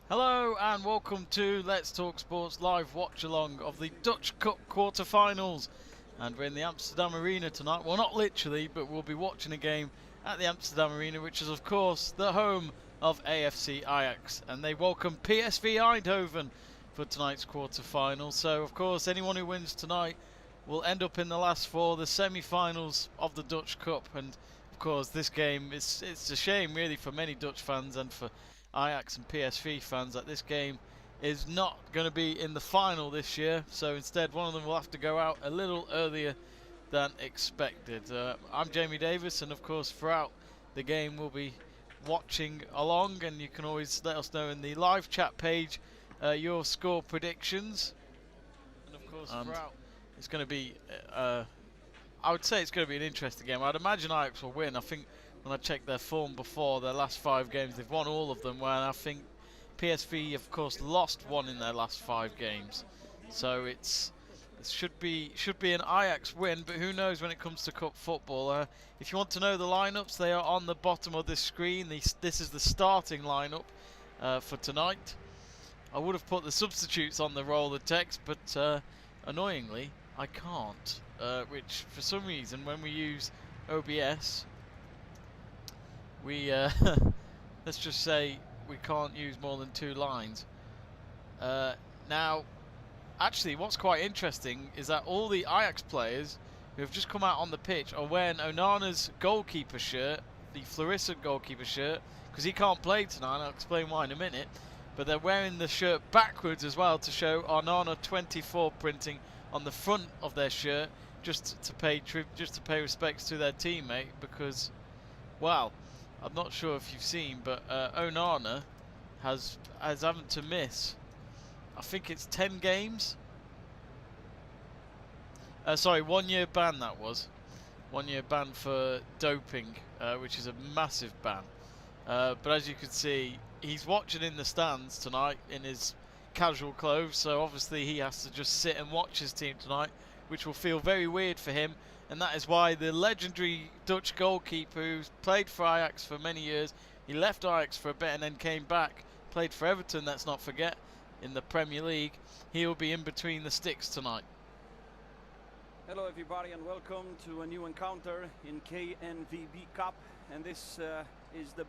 Hello and welcome to Let's Talk Sports live watch along of the Dutch Cup Quarter Finals, and we're in the Amsterdam Arena tonight. Well, not literally, but we'll be watching a game at the Amsterdam Arena, which is of course the home of AFC Ajax, and they welcome PSV Eindhoven for tonight's quarter final. So of course anyone who wins tonight will end up in the last four, the semi-finals of the Dutch Cup. And of course this game, it's a shame really for many Dutch fans and for Ajax and PSV fans that this game is not going to be in the final this year, so instead one of them will have to go out a little earlier than expected. I'm Jamie Davies, and of course throughout the game we'll be watching along, and you can always let us know in the live chat page your score predictions. And of course throughout it's going to be I would say it's going to be an interesting game. I'd imagine Ajax will win. I think when I checked their form before, their last 5 games, they've won all of them, where I think PSV, of course, lost 1 in their last 5 games. So it should be an Ajax win, but who knows when it comes to cup football. If you want to know the lineups, they are on the bottom of this screen. This is the starting lineup for tonight. I would have put the substitutes on the roll of text, but annoyingly, I can't. Which, for some reason, when we use OBS, we let's just say we can't use more than 2 lines. Now, actually, what's quite interesting is that all the Ajax players who have just come out on the pitch are wearing Onana's goalkeeper shirt, the fluorescent goalkeeper shirt, because he can't play tonight. I'll explain why in a minute. But they're wearing the shirt backwards as well to show Onana 24 printing on the front of their shirt, just to pay respects to their teammate, because, well, I'm not sure if you've seen, but Onana has having to miss, I think it's 10 games. Sorry, 1 year ban that was. 1 year ban for doping, which is a massive ban. But as you can see, he's watching in the stands tonight in his casual clothes, so obviously he has to just sit and watch his team tonight, which will feel very weird for him. And that is why the legendary Dutch goalkeeper, who's played for Ajax for many years, he left Ajax for a bit and then came back, played for Everton, let's not forget, in the Premier League. He'll be in between the sticks tonight. Hello everybody and welcome to a new encounter in KNVB Cup, and this is the...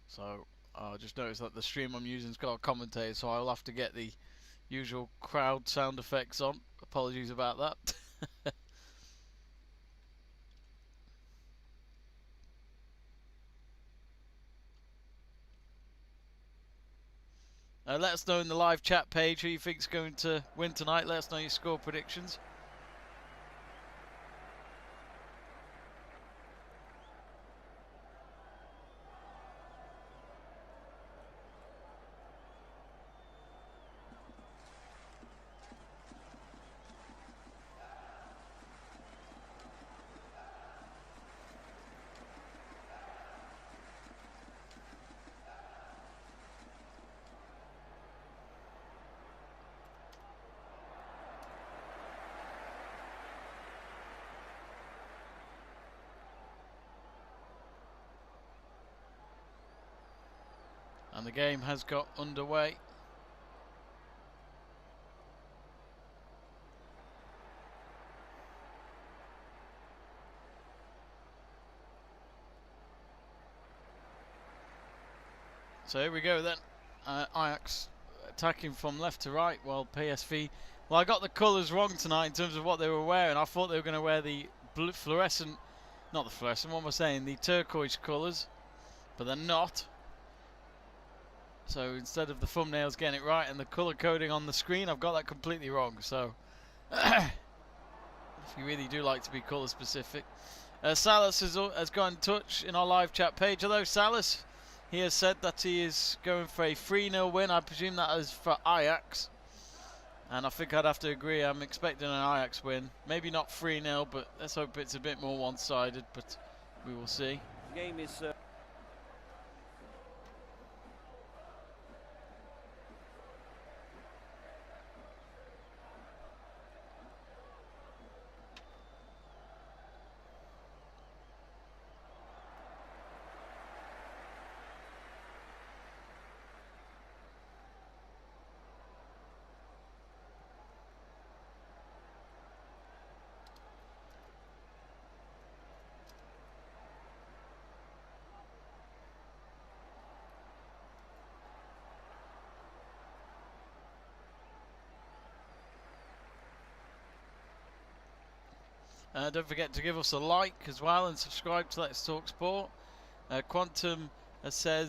So I just noticed that the stream I'm using's got a commentator, so I'll have to get the usual crowd sound effects on. Apologies about that. Let us know in the live chat page who you think's going to win tonight. Let us know your score predictions. And the game has got underway. So here we go then. Ajax attacking from left to right, while PSV... Well, I got the colours wrong tonight in terms of what they were wearing. I thought they were going to wear the fluorescent... Not the fluorescent, what am I saying? The turquoise colours. But they're not. So instead of the thumbnails getting it right and the colour coding on the screen, I've got that completely wrong. So if you really do like to be colour specific. Salas has got in touch in our live chat page. Hello Salas. He has said that he is going for a 3-0 win. I presume that is for Ajax. And I think I'd have to agree. I'm expecting an Ajax win. Maybe not 3-0, but let's hope it's a bit more one-sided. But we will see. The game is... Don't forget to give us a like as well and subscribe to Let's Talk Sport. Quantum said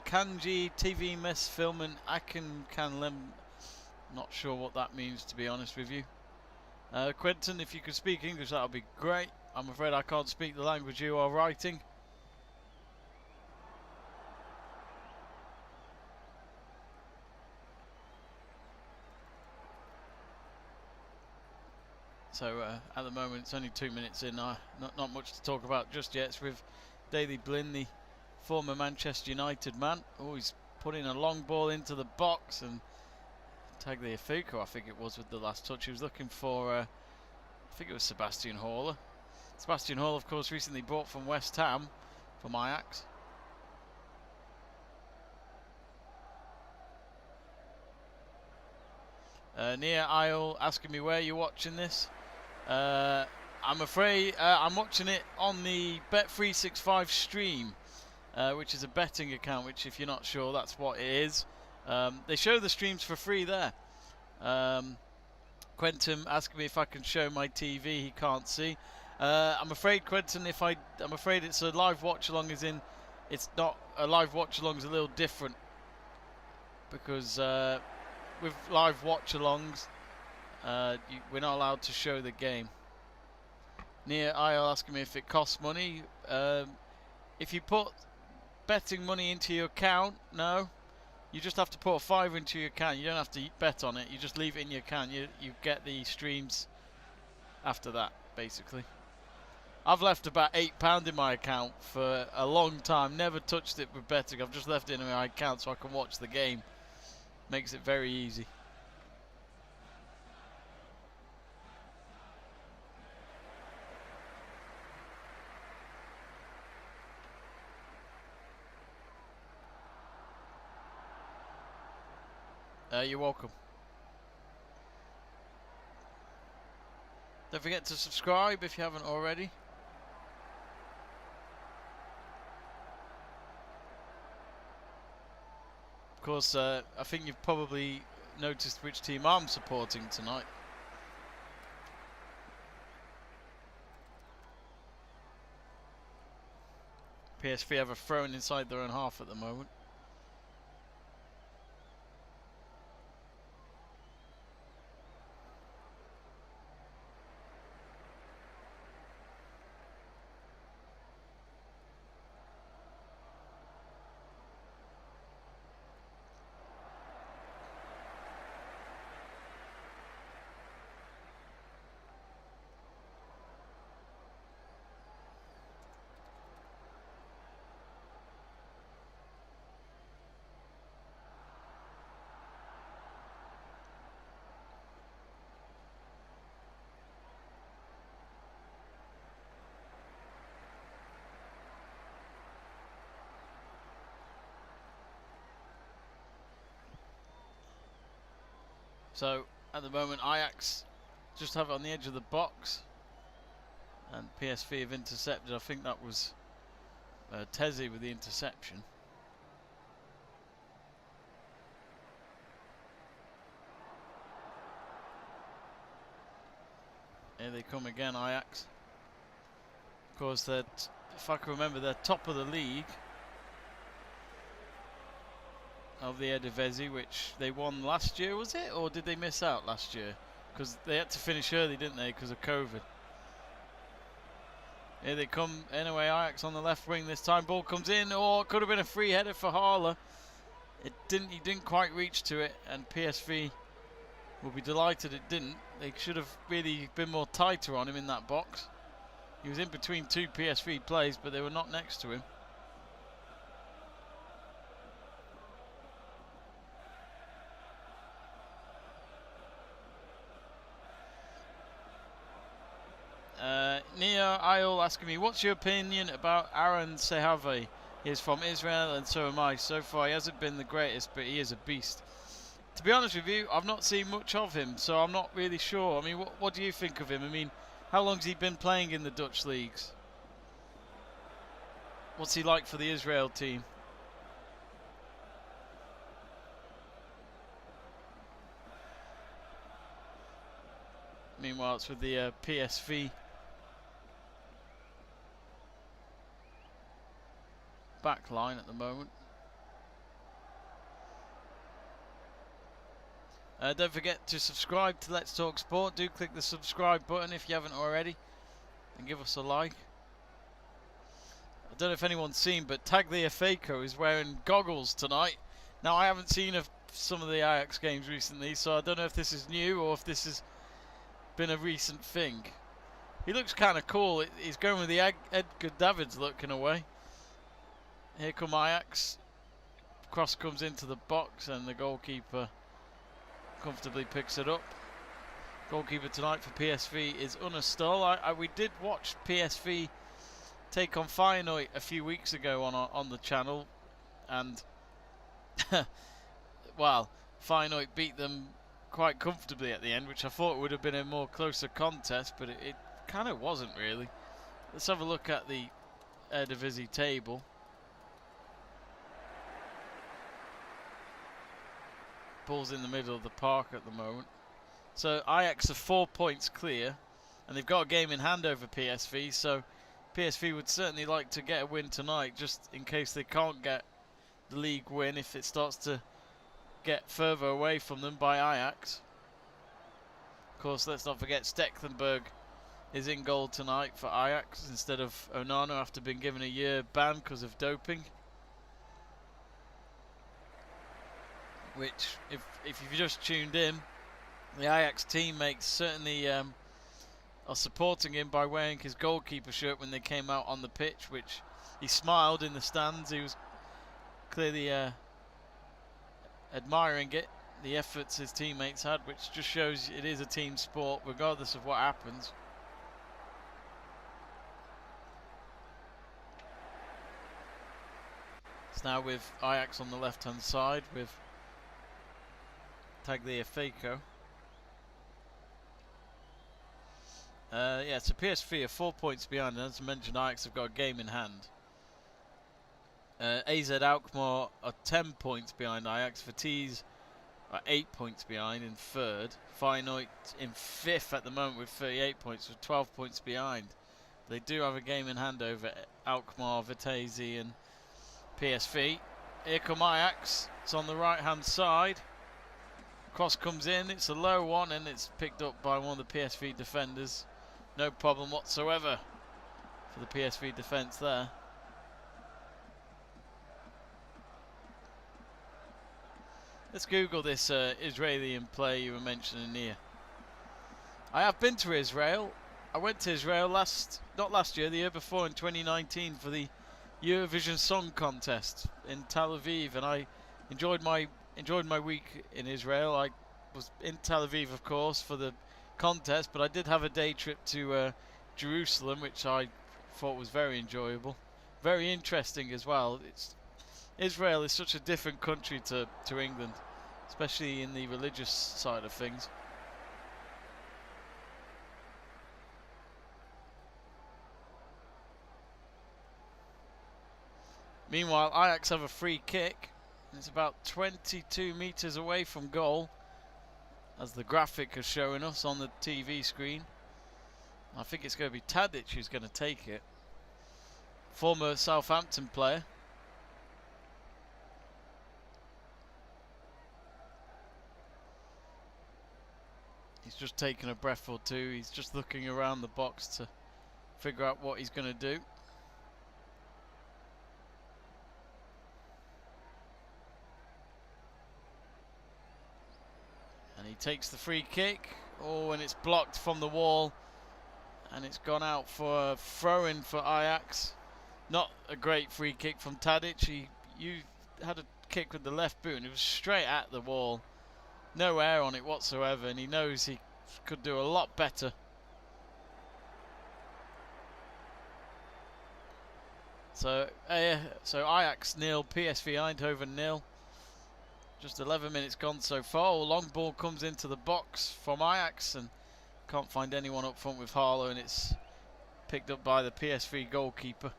Kanji TV Mess Filmen Aken Kanlem. Not sure what that means, to be honest with you. Quentin, if you could speak English, that would be great. I'm afraid I can't speak the language you are writing. So at the moment it's only 2 minutes in. Not much to talk about just yet. It's with Daley Blinn, the former Manchester United man. Oh, he's putting a long ball into the box, and Tagliafico, I think it was, with the last touch. He was looking for, I think it was Sebastian Haller. Sebastian Haller, of course, recently bought from West Ham from Ajax. Nia Isle asking me where you're watching this. I'm afraid I'm watching it on the Bet365 stream, which is a betting account, which, if you're not sure, that's what it is. They show the streams for free there. Quentin asking me if I can show my TV. He can't see. I'm afraid, Quentin, I'm afraid it's a live watch along, as in it's not a live watch along, is a little different, because with live watch alongs we're not allowed to show the game. Nia Isle asking me if it costs money. If you put betting money into your account, no. You just have to put a $5 into your account. You don't have to bet on it. You just leave it in your account. You get the streams after that, basically. I've left about £8 in my account for a long time. Never touched it with betting. I've just left it in my account so I can watch the game. Makes it very easy. You're welcome. Don't forget to subscribe if you haven't already. Of course, I think you've probably noticed which team I'm supporting tonight. PSV have a throw-in inside their own half at the moment. So at the moment Ajax just have it on the edge of the box, and PSV have intercepted. I think that was Tezzy with the interception. Here they come again, Ajax. Of course, if I can remember, they're top of the league of the Eredivisie, which they won last year, was it? Or did they miss out last year? Because they had to finish early, didn't they, because of COVID. Here they come, anyway, Ajax on the left wing this time. Ball comes in, or it could have been a free header for Haller. He didn't quite reach to it, and PSV will be delighted it didn't. They should have really been more tighter on him in that box. He was in between two PSV players, but they were not next to him. Nia Isle asking me, what's your opinion about Aaron Sehave? He is from Israel and so am I. So far he hasn't been the greatest, but he is a beast. To be honest with you, I've not seen much of him, so I'm not really sure. I mean, what do you think of him? I mean, how long has he been playing in the Dutch leagues? What's he like for the Israel team? Meanwhile, it's with the PSV back line at the moment. Don't forget to subscribe to Let's Talk Sport. Do click the subscribe button if you haven't already, and give us a like. I don't know if anyone's seen, but Tagliafico is wearing goggles tonight. Now, I haven't seen some of the Ajax games recently, so I don't know if this is new or if this has been a recent thing. He looks kind of cool. He's going with the Edgar Davids look in a way. Here come Ajax. Cross comes into the box and the goalkeeper comfortably picks it up. Goalkeeper tonight for PSV is Unna Stoll. We did watch PSV take on Feyenoord a few weeks ago on the channel, and well, Feyenoord beat them quite comfortably at the end, which I thought would have been a more closer contest, but it kind of wasn't really. Let's have a look at the Eredivisie table. Ball's in the middle of the park at the moment. So Ajax are 4 points clear, and they've got a game in hand over PSV, so PSV would certainly like to get a win tonight, just in case they can't get the league win if it starts to get further away from them by Ajax. Of course, let's not forget Stecklenburg is in goal tonight for Ajax instead of Onana after being given a year ban because of doping. Which, if you've just tuned in, the Ajax teammates certainly are supporting him by wearing his goalkeeper shirt when they came out on the pitch, which he smiled in the stands. He was clearly admiring it, the efforts his teammates had, which just shows it is a team sport regardless of what happens. It's now with Ajax on the left hand side with Tagliafico. Yeah, so PSV are 4 points behind, and as I mentioned, Ajax have got a game in hand. AZ Alkmaar are 10 points behind Ajax. Vitesse are 8 points behind in third. Feyenoord in fifth at the moment with 38 points, with 12 points behind. They do have a game in hand over Alkmaar, Vitesse and PSV. Here come Ajax. It's on the right hand side. Cross comes in, it's a low one, and it's picked up by one of the PSV defenders. No problem whatsoever for the PSV defence there. Let's Google this Israeli player you were mentioning here. I have been to Israel. I went to Israel not last year, the year before in 2019 for the Eurovision Song Contest in Tel Aviv, and I enjoyed my week in Israel. I was in Tel Aviv, of course, for the contest, but I did have a day trip to Jerusalem, which I thought was very enjoyable, very interesting as well. Israel is such a different country to England, especially in the religious side of things. Meanwhile, Ajax have a free kick. It's about 22 metres away from goal, as the graphic is showing us on the TV screen. I think it's going to be Tadic who's going to take it. Former Southampton player. He's just taking a breath or two. He's just looking around the box to figure out what he's going to do. And he takes the free kick. Oh, and it's blocked from the wall. And it's gone out for a throw-in for Ajax. Not a great free kick from Tadic. You had a kick with the left boot and it was straight at the wall. No air on it whatsoever, and he knows he could do a lot better. So Ajax 0, PSV Eindhoven 0. Just 11 minutes gone so far. Long ball comes into the box from Ajax and can't find anyone up front with HALLER, and it's picked up by the PSV goalkeeper.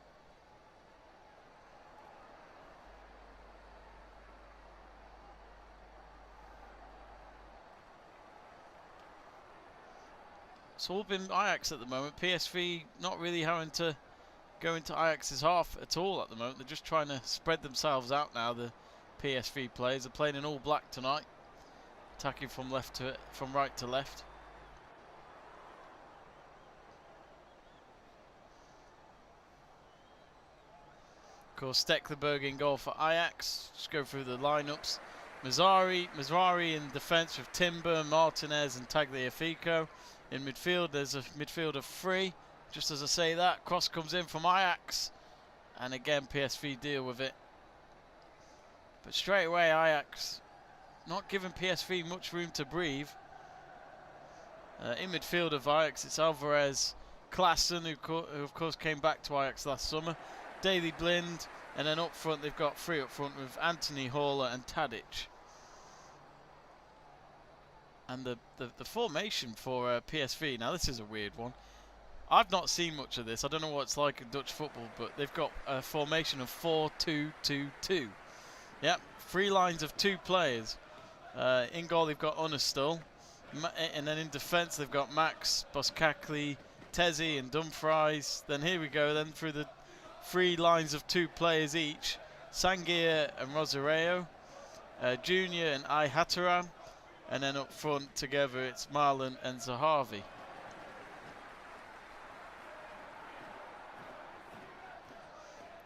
It's all been Ajax at the moment. PSV not really having to go into Ajax's half at all at the moment. They're just trying to spread themselves out now. The PSV players are playing in all black tonight, attacking from right to left. Of course, Stekelenburg in goal for Ajax. Just go through the lineups. Mazrari in defence with Timber, Martinez and Tagliafico. In midfield, there's a midfield of 3. Just as I say that, cross comes in from Ajax, and again PSV deal with it. But straight away Ajax not giving PSV much room to breathe. In midfield of Ajax, it's Alvarez, Klaassen, who of course came back to Ajax last summer, Daley Blind, and then up front they've got 3 up front with Anthony, Haller and Tadic. And the formation for PSV, now this is a weird one. I've not seen much of this. I don't know what it's like in Dutch football, but they've got a formation of 4-2-2-2. Yep, 3 lines of 2 players. In goal they've got Unistel, and then in defence they've got Max, Boskakli, Tezzi and Dumfries. Then here we go then through the 3 lines of 2 players each. Sangier and Rosareo, Junior and Ihataran, and then up front together it's Marlon and Zahavi.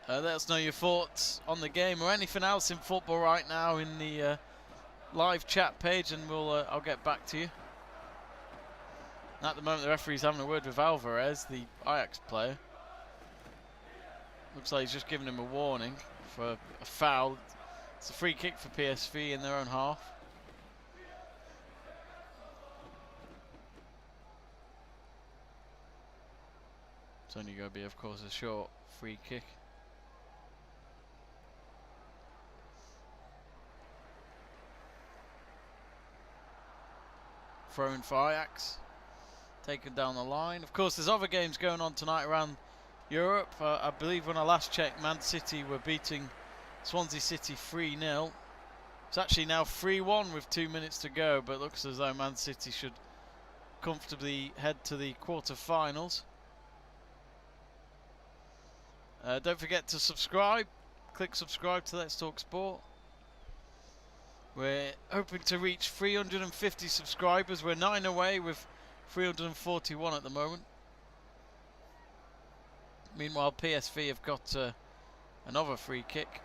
Let us know your thoughts on the game or anything else in football right now in the live chat page, and I'll get back to you. At the moment the referee's having a word with Alvarez, the Ajax player. Looks like he's just giving him a warning for a foul. It's a free kick for PSV in their own half. It's only going to be, of course, a short free kick. Throw-in for Ajax. Taken down the line. Of course, there's other games going on tonight around Europe. I believe when I last checked, Man City were beating Swansea City 3-0. It's actually now 3-1 with 2 minutes to go, but it looks as though Man City should comfortably head to the quarter-finals. Don't forget to subscribe. Click subscribe to Let's Talk Sport. We're hoping to reach 350 subscribers. We're 9 away with 341 at the moment. Meanwhile, PSV have got another free kick.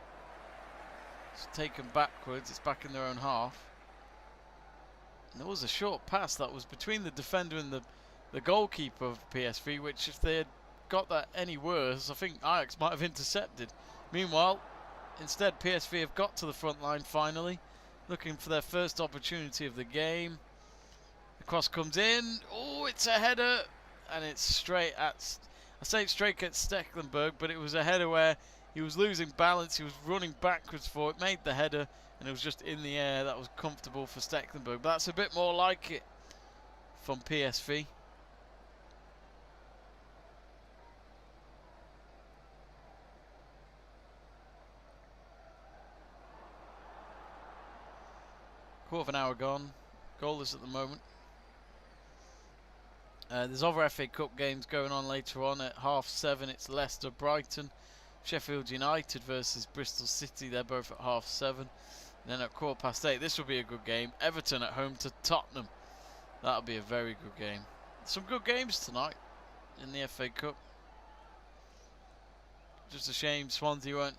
It's taken backwards. It's back in their own half. And there was a short pass that was between the defender and the goalkeeper of PSV, which if they had got that any worse, I think Ajax might have intercepted. Meanwhile, instead PSV have got to the front line finally, looking for their first opportunity of the game. The cross comes in. Oh, it's a header, and it's straight at, I say straight at Stekelenburg, but it was a header where he was losing balance, he was running backwards for it, made the header, and it was just in the air. That was comfortable for Stekelenburg. But that's a bit more like it from PSV. Quarter of an hour gone, goalless at the moment. There's other FA Cup games going on later on at 7:30. It's Leicester, Brighton, Sheffield United versus Bristol City. They're both at 7:30. And then at 8:15, this will be a good game. Everton at home to Tottenham. That'll be a very good game. Some good games tonight in the FA Cup. Just a shame Swansea weren't,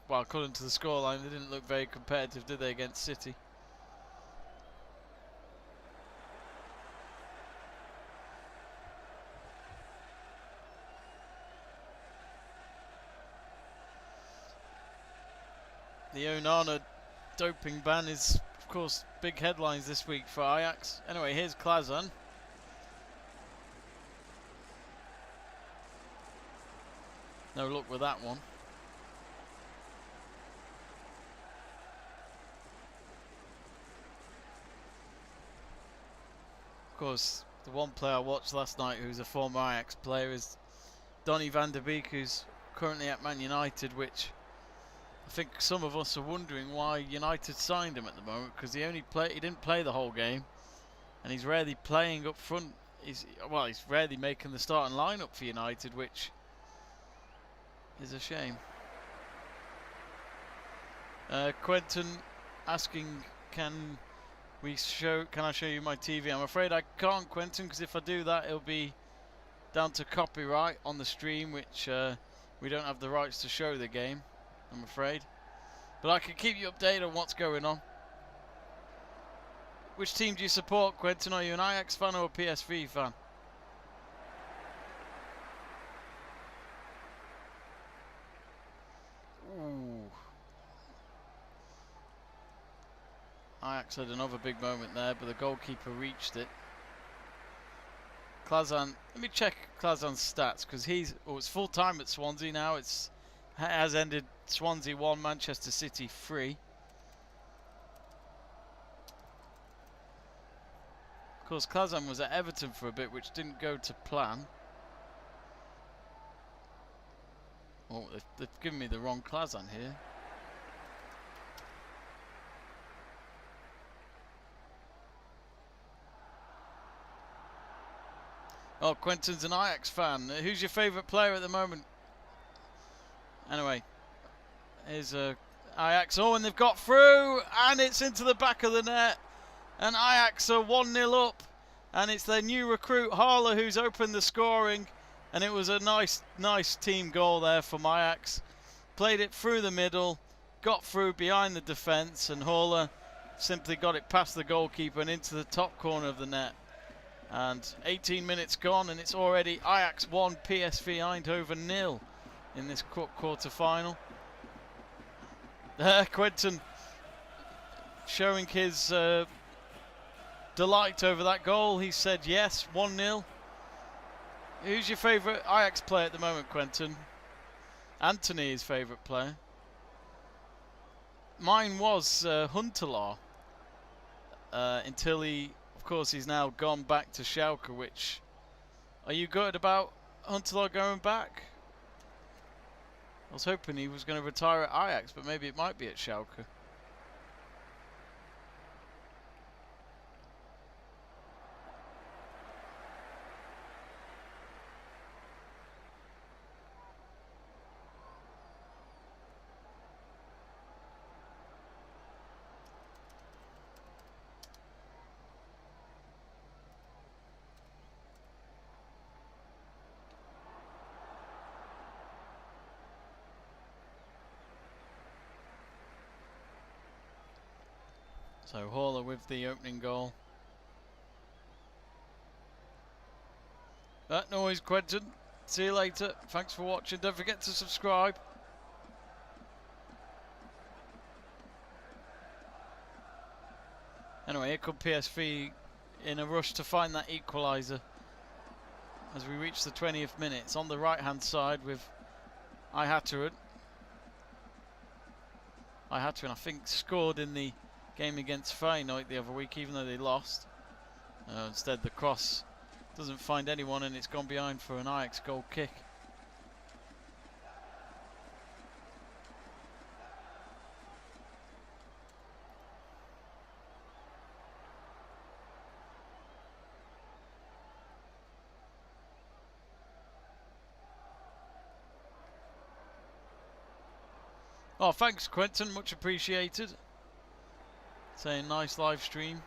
well, according to the scoreline, they didn't look very competitive, did they, against City? The Onana doping ban is, of course, big headlines this week for Ajax. Anyway, here's Klaassen. No luck with that one. Of course, the one player I watched last night who's a former Ajax player is Donny van der Beek, who's currently at Man United, which I think some of us are wondering why United signed him at the moment, because he didn't play the whole game, and he's rarely playing up front. He's rarely making the starting lineup for United, which is a shame. Quentin asking, can I show you my TV? I'm afraid I can't, Quentin, because if I do that, it'll be down to copyright on the stream, which we don't have the rights to show the game, I'm afraid. But I can keep you updated on what's going on. Which team do you support, Quentin? Are you an Ajax fan or a PSV fan? Ooh. Ajax had another big moment there, but the goalkeeper reached it. Klazan, let me check Klazan's stats, because it's full time at Swansea now. Has ended Swansea 1, Manchester City 3. Of course, Klazan was at Everton for a bit, which didn't go to plan. Oh, they've given me the wrong Klazan here. Oh, Quentin's an Ajax fan. Who's your favourite player at the moment? Anyway, here's Ajax. Oh, and they've got through, and it's into the back of the net. And Ajax are 1-0 up, and it's their new recruit HALLER who's opened the scoring, and it was a nice team goal there from Ajax. Played it through the middle, got through behind the defence, and HALLER simply got it past the goalkeeper and into the top corner of the net. And 18 minutes gone, and it's already Ajax 1, PSV Eindhoven 0 in this quarter final. Quentin showing his delight over that goal. He said yes, 1-0. Who's your favourite Ajax player at the moment, Quentin? Anthony, his favourite player. Mine was Huntelaar until of course, he's now gone back to Schalke. Which, are you good about Huntelaar going back? I was hoping he was going to retire at Ajax, but maybe it might be at Schalke. So HALLER with the opening goal. No worries, Quentin. See you later. Thanks for watching. Don't forget to subscribe. Anyway, here come PSV in a rush to find that equaliser as we reach the 20th minute. It's on the right hand side with Ihataren. I think scored in the game against Feyenoord the other week, even though they lost. Instead, the cross doesn't find anyone, and it's gone behind for an Ajax goal kick. Oh, thanks, Quentin. Much appreciated. Saying nice live stream.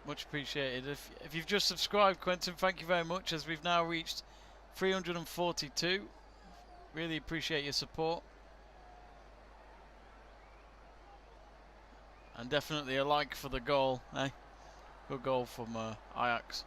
Much appreciated. If you've just subscribed, Quentin, thank you very much, as we've now reached 342. Really appreciate your support. And definitely a like for the goal, eh? Good goal from Ajax.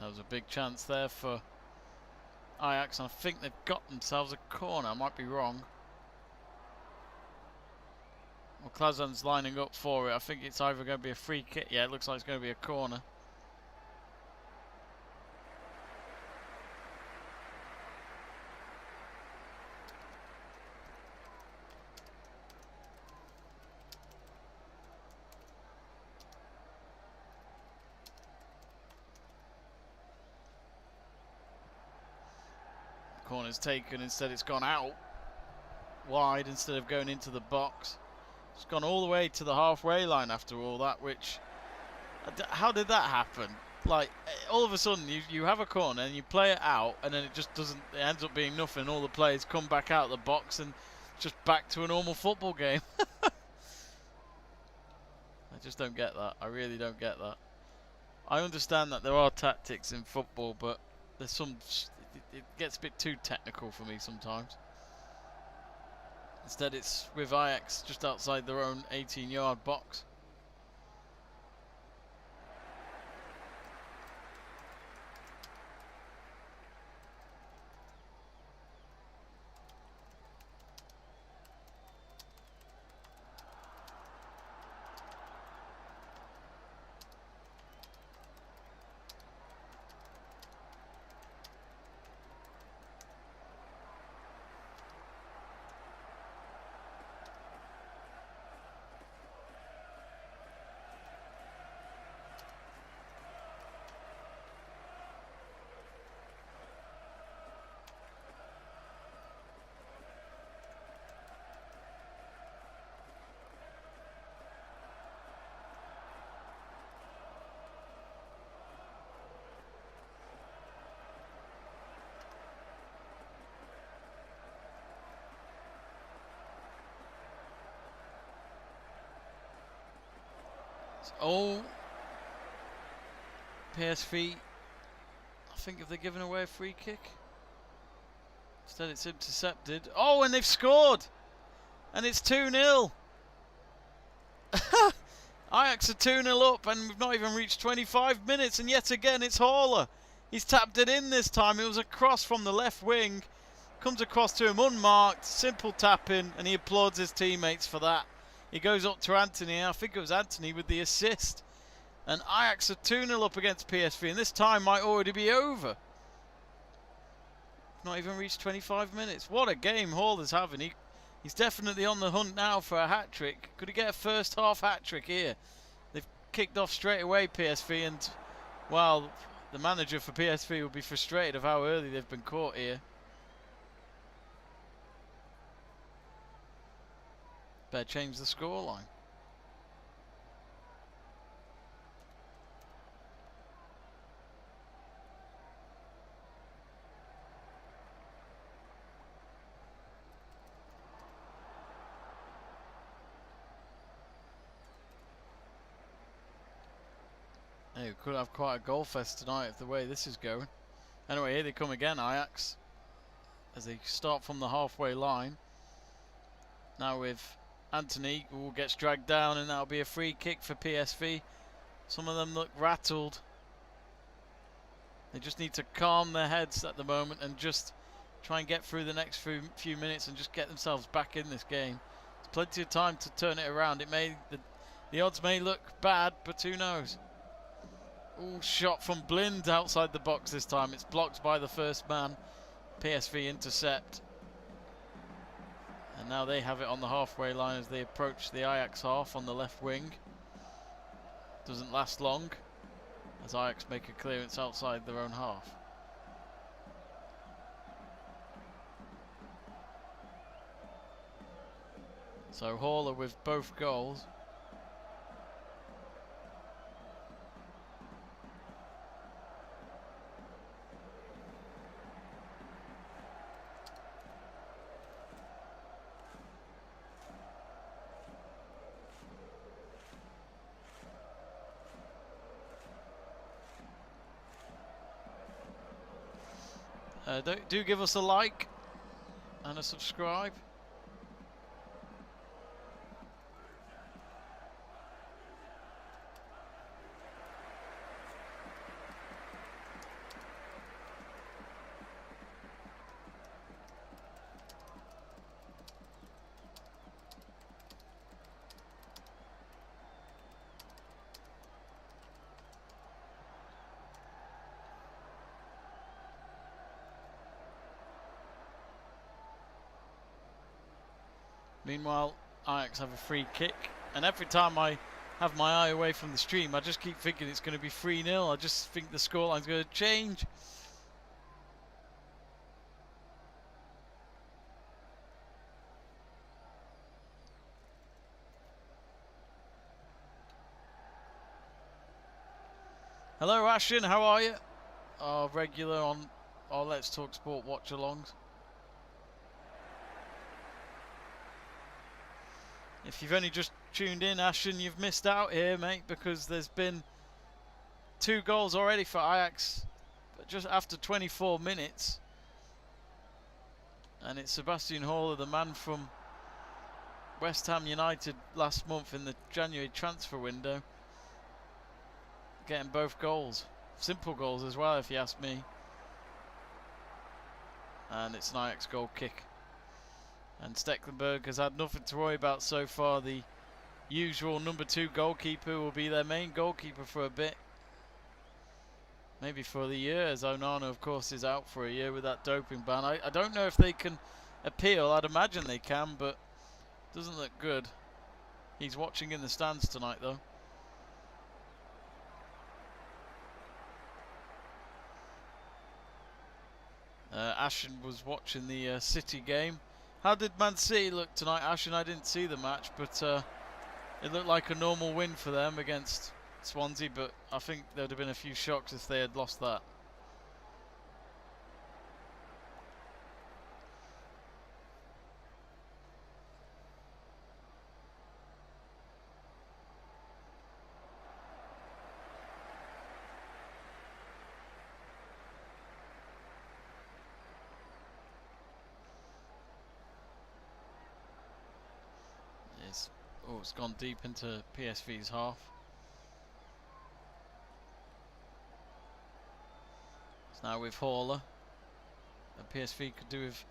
That was a big chance there for Ajax, and I think they've got themselves a corner. I might be wrong. Well, Klazan's lining up for it. I think it's either going to be a free kick. Yeah, it looks like it's going to be a corner. corner's taken. Instead it's gone out wide instead of going into the box. It's gone all the way to the halfway line after all that, which, how did that happen? Like, all of a sudden you have a corner and you play it out, and then it just doesn't, it ends up being nothing. All the players come back out of the box and just back to a normal football game. I just don't get that. I really don't get that. I understand that there are tactics in football, but there's some, it gets a bit too technical for me sometimes. Instead it's with Ajax just outside their own 18-yard box. Oh, PSV, I think, if they're giving away a free kick. Instead it's intercepted. Oh, and they've scored! And it's 2-0. Ajax are 2-0 up, and we've not even reached 25 minutes, and yet again it's HALLER. He's tapped it in this time. It was a cross from the left wing. Comes across to him unmarked, simple tap in, and he applauds his teammates for that. He goes up to Anthony, I think it was Anthony with the assist. And Ajax are 2-0 up against PSV, and this time might already be over. Not even reached 25 minutes. What a game HALLER's having. He's definitely on the hunt now for a hat-trick. Could he get a first half hat-trick here? They've kicked off straight away, PSV, and, well, the manager for PSV will be frustrated of how early they've been caught here. Better change the scoreline. Hey, we could have quite a goal fest tonight if the way this is going. Anyway, here they come again, Ajax, as they start from the halfway line. Now with Anthony, who gets dragged down, and that'll be a free kick for PSV. Some of them look rattled. They just need to calm their heads at the moment and just try and get through the next few minutes and just get themselves back in this game. There's plenty of time to turn it around. It may, the odds may look bad, but who knows? Ooh, shot from Blind outside the box this time. It's blocked by the first man. PSV intercept. And now they have it on the halfway line as they approach the Ajax half on the left wing. Doesn't last long as Ajax make a clearance outside their own half. So HALLER with both goals. Do give us a like and a subscribe. Meanwhile, Ajax have a free kick, and every time I have my eye away from the stream, I just keep thinking it's going to be 3-0. I just think the scoreline's going to change. Hello Ashen, how are you? Our regular on our Let's Talk Sport watch-alongs. If you've only just tuned in, Ashen, you've missed out here, mate, because there's been 2 goals already for Ajax just after 24 minutes. And it's Sebastian Haller, the man from West Ham United last month in the January transfer window, getting both goals. Simple goals as well, if you ask me. And it's an Ajax goal kick. And Stecklenburg has had nothing to worry about so far. The usual number 2 goalkeeper will be their main goalkeeper for a bit. Maybe for the year, as Onana, of course, is out for a year with that doping ban. I don't know if they can appeal. I'd imagine they can, but doesn't look good. He's watching in the stands tonight, though. Ashen was watching the City game. How did Man City look tonight, Ashen? I didn't see the match, but it looked like a normal win for them against Swansea, but I think there would have been a few shocks if they had lost that. It's gone deep into PSV's half. It's now with Haller. And PSV could do with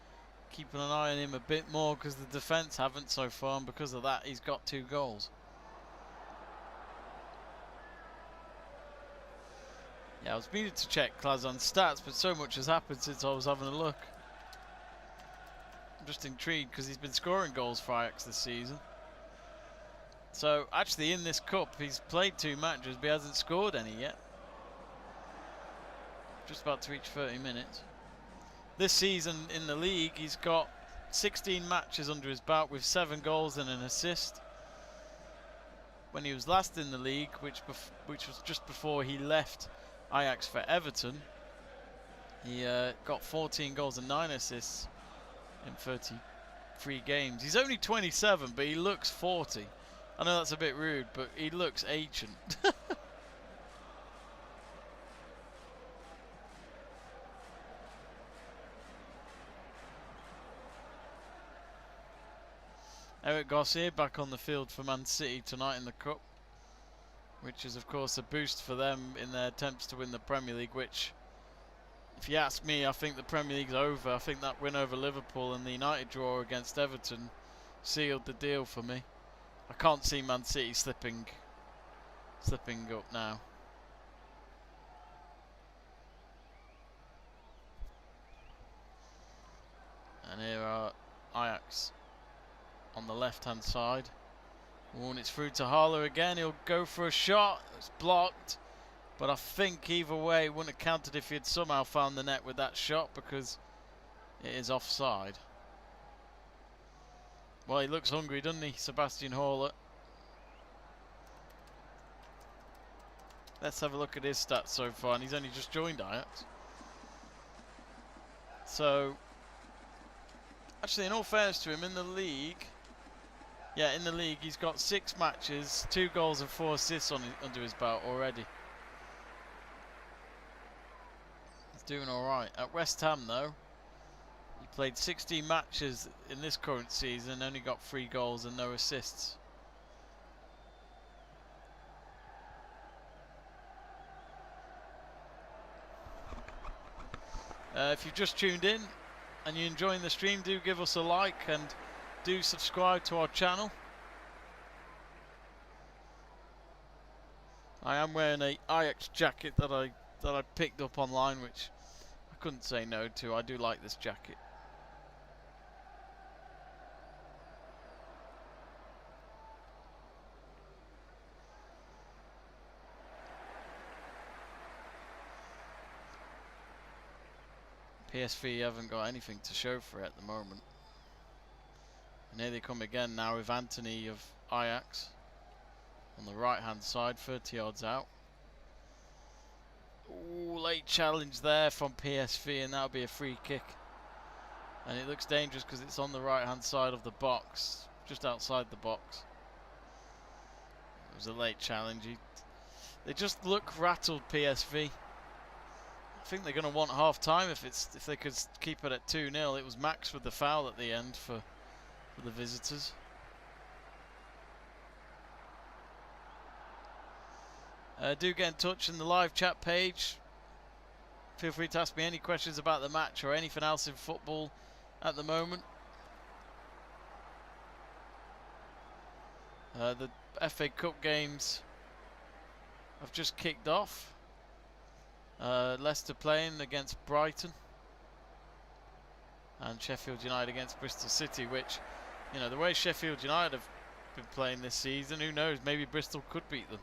keeping an eye on him a bit more, because the defence haven't so far, and because of that he's got 2 goals. Yeah, I was meaning to check Klazan's stats, but so much has happened since I was having a look. I'm just intrigued because he's been scoring goals for Ajax this season. So actually in this cup he's played 2 matches, but he hasn't scored any yet. Just about to reach 30 minutes. This season in the league he's got 16 matches under his belt with 7 goals and an assist. When he was last in the league, which was just before he left Ajax for Everton, he got 14 goals and 9 assists in 33 games. He's only 27, but he looks 40. I know that's a bit rude, but he looks ancient. Eric Garcia back on the field for Man City tonight in the Cup, which is of course a boost for them in their attempts to win the Premier League, which, if you ask me, I think the Premier League's over. I think that win over Liverpool and the United draw against Everton sealed the deal for me. I can't see Man City slipping up now. And here are Ajax on the left hand side. And it's through to Haller again. He'll go for a shot. It's blocked. But I think either way it wouldn't have counted if he had somehow found the net with that shot, because it is offside. Well, he looks hungry, doesn't he, Sebastian Haller? Let's have a look at his stats so far, and he's only just joined Ajax. So, actually, in all fairness to him, in the league, he's got 6 matches, 2 goals and 4 assists under his belt already. He's doing all right. At West Ham, though, he played 16 matches in this current season, only got 3 goals and no assists. If you've just tuned in and you're enjoying the stream, do give us a like and do subscribe to our channel. I am wearing a Ajax jacket that I picked up online, which I couldn't say no to. I do like this jacket. PSV haven't got anything to show for it at the moment. And here they come again now with Anthony of Ajax on the right hand side, 30 yards out. Ooh, late challenge there from PSV, and that'll be a free kick. And it looks dangerous because it's on the right hand side of the box, just outside the box. It was a late challenge. They just look rattled, PSV. I think they're going to want half time if they could keep it at 2-0. It was Max with the foul at the end for the visitors. Do get in touch in the live chat page. Feel free to ask me any questions about the match or anything else in football at the moment. The FA Cup games have just kicked off. Leicester playing against Brighton and Sheffield United against Bristol City, which, you know, the way Sheffield United have been playing this season, who knows, maybe Bristol could beat them.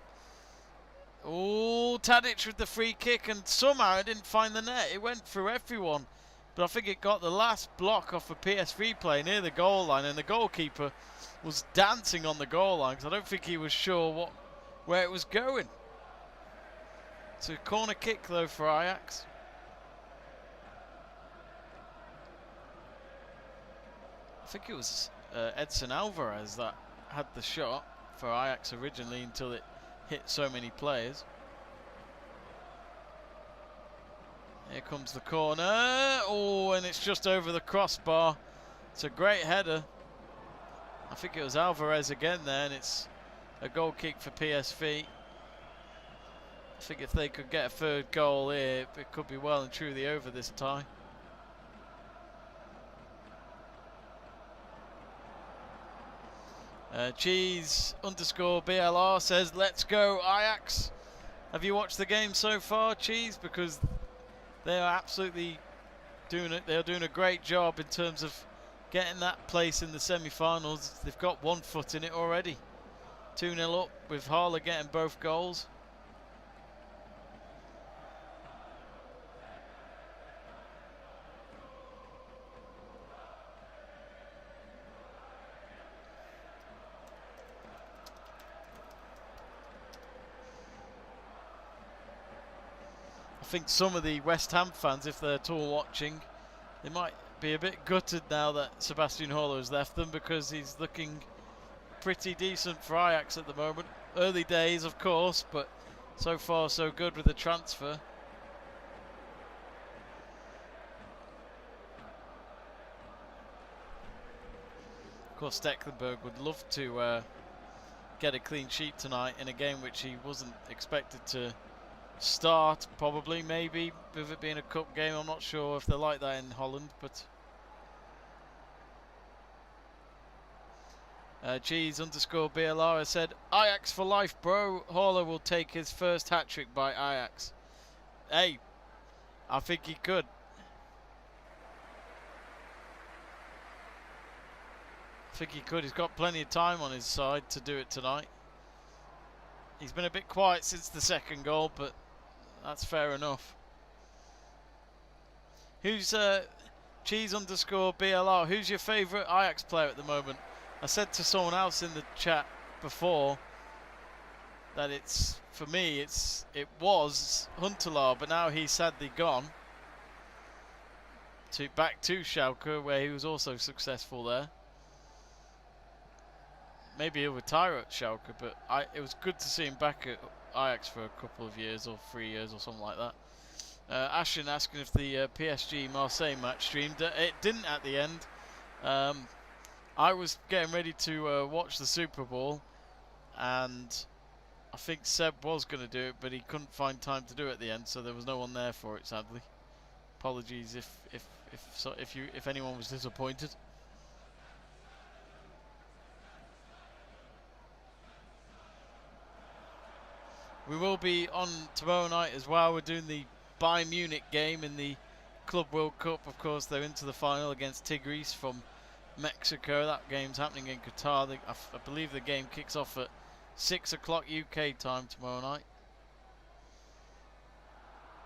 Oh, Tadic with the free kick, and somehow it didn't find the net. It went through everyone, but I think it got the last block off a PSV play near the goal line, and the goalkeeper was dancing on the goal line because I don't think he was sure where it was going. It's a corner kick though for Ajax. I think it was Edson Alvarez that had the shot for Ajax originally until it hit so many players. Here comes the corner. Oh, and it's just over the crossbar. It's a great header. I think it was Alvarez again there, and it's a goal kick for PSV. I think if they could get a third goal here, it could be well and truly over this tie. Cheese_BLR says, let's go Ajax. Have you watched the game so far, Cheese? Because they are absolutely doing it. They're doing a great job in terms of getting that place in the semi-finals. They've got one foot in it already. 2-0 up with HALLER getting both goals. I think some of the West Ham fans, if they're at all watching, they might be a bit gutted now that Sebastian Haller has left them, because he's looking pretty decent for Ajax at the moment. Early days, of course, but so far so good with the transfer. Of course, Stecklenburg would love to get a clean sheet tonight in a game which he wasn't expected to start, probably, maybe, with it being a cup game. I'm not sure if they're like that in Holland, but Cheese_BLR has said, Ajax for life, bro. Haller will take his first hat-trick by Ajax. Hey, I think he could. I think he could. He's got plenty of time on his side to do it tonight. He's been a bit quiet since the second goal, but that's fair enough. Who's Cheese_BLR? Who's your favourite Ajax player at the moment? I said to someone else in the chat before that for me it was Huntelaar, but now he's sadly gone back to Schalke, where he was also successful there. Maybe he'll retire at Schalke, but it was good to see him back at Ajax for a couple of years, or 3 years, or something like that. Ashen asking if the PSG Marseille match streamed. It didn't at the end. I was getting ready to watch the Super Bowl, and I think Seb was going to do it, but he couldn't find time to do it at the end, so there was no one there for it, sadly. Apologies if anyone was disappointed. We will be on tomorrow night as well. We're doing the Bayern Munich game in the Club World Cup. Of course, they're into the final against Tigres from Mexico. That game's happening in Qatar. I believe the game kicks off at 6 o'clock UK time tomorrow night.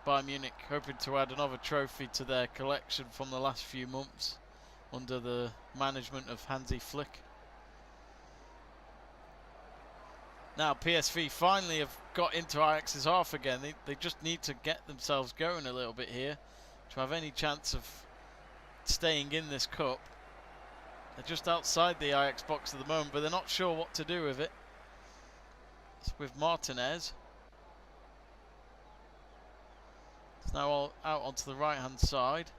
Bayern Munich hoping to add another trophy to their collection from the last few months under the management of Hansi Flick. Now PSV finally have got into Ajax's half again. They just need to get themselves going a little bit here to have any chance of staying in this cup. They're just outside the Ajax box at the moment, but they're not sure what to do with it. It's with Martinez. It's now all out onto the right hand side.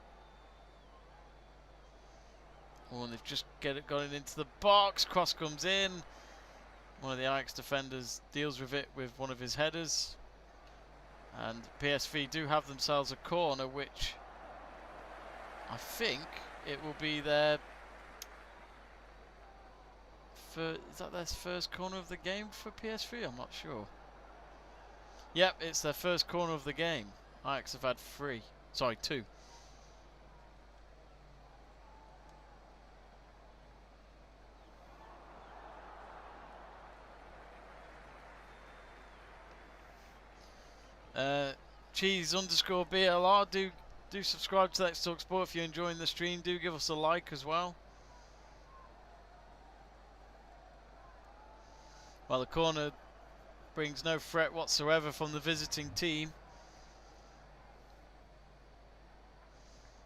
Oh, and they've just got it into the box. Cross comes in. One of the Ajax defenders deals with it with one of his headers. And PSV do have themselves a corner, which I think it will be their is that their first corner of the game for PSV? I'm not sure. Yep, it's their first corner of the game. Ajax have had 2. Cheese_BLR, do subscribe to Let's Talk Sport if you're enjoying the stream. Do give us a like as well. Well, the corner brings no threat whatsoever from the visiting team.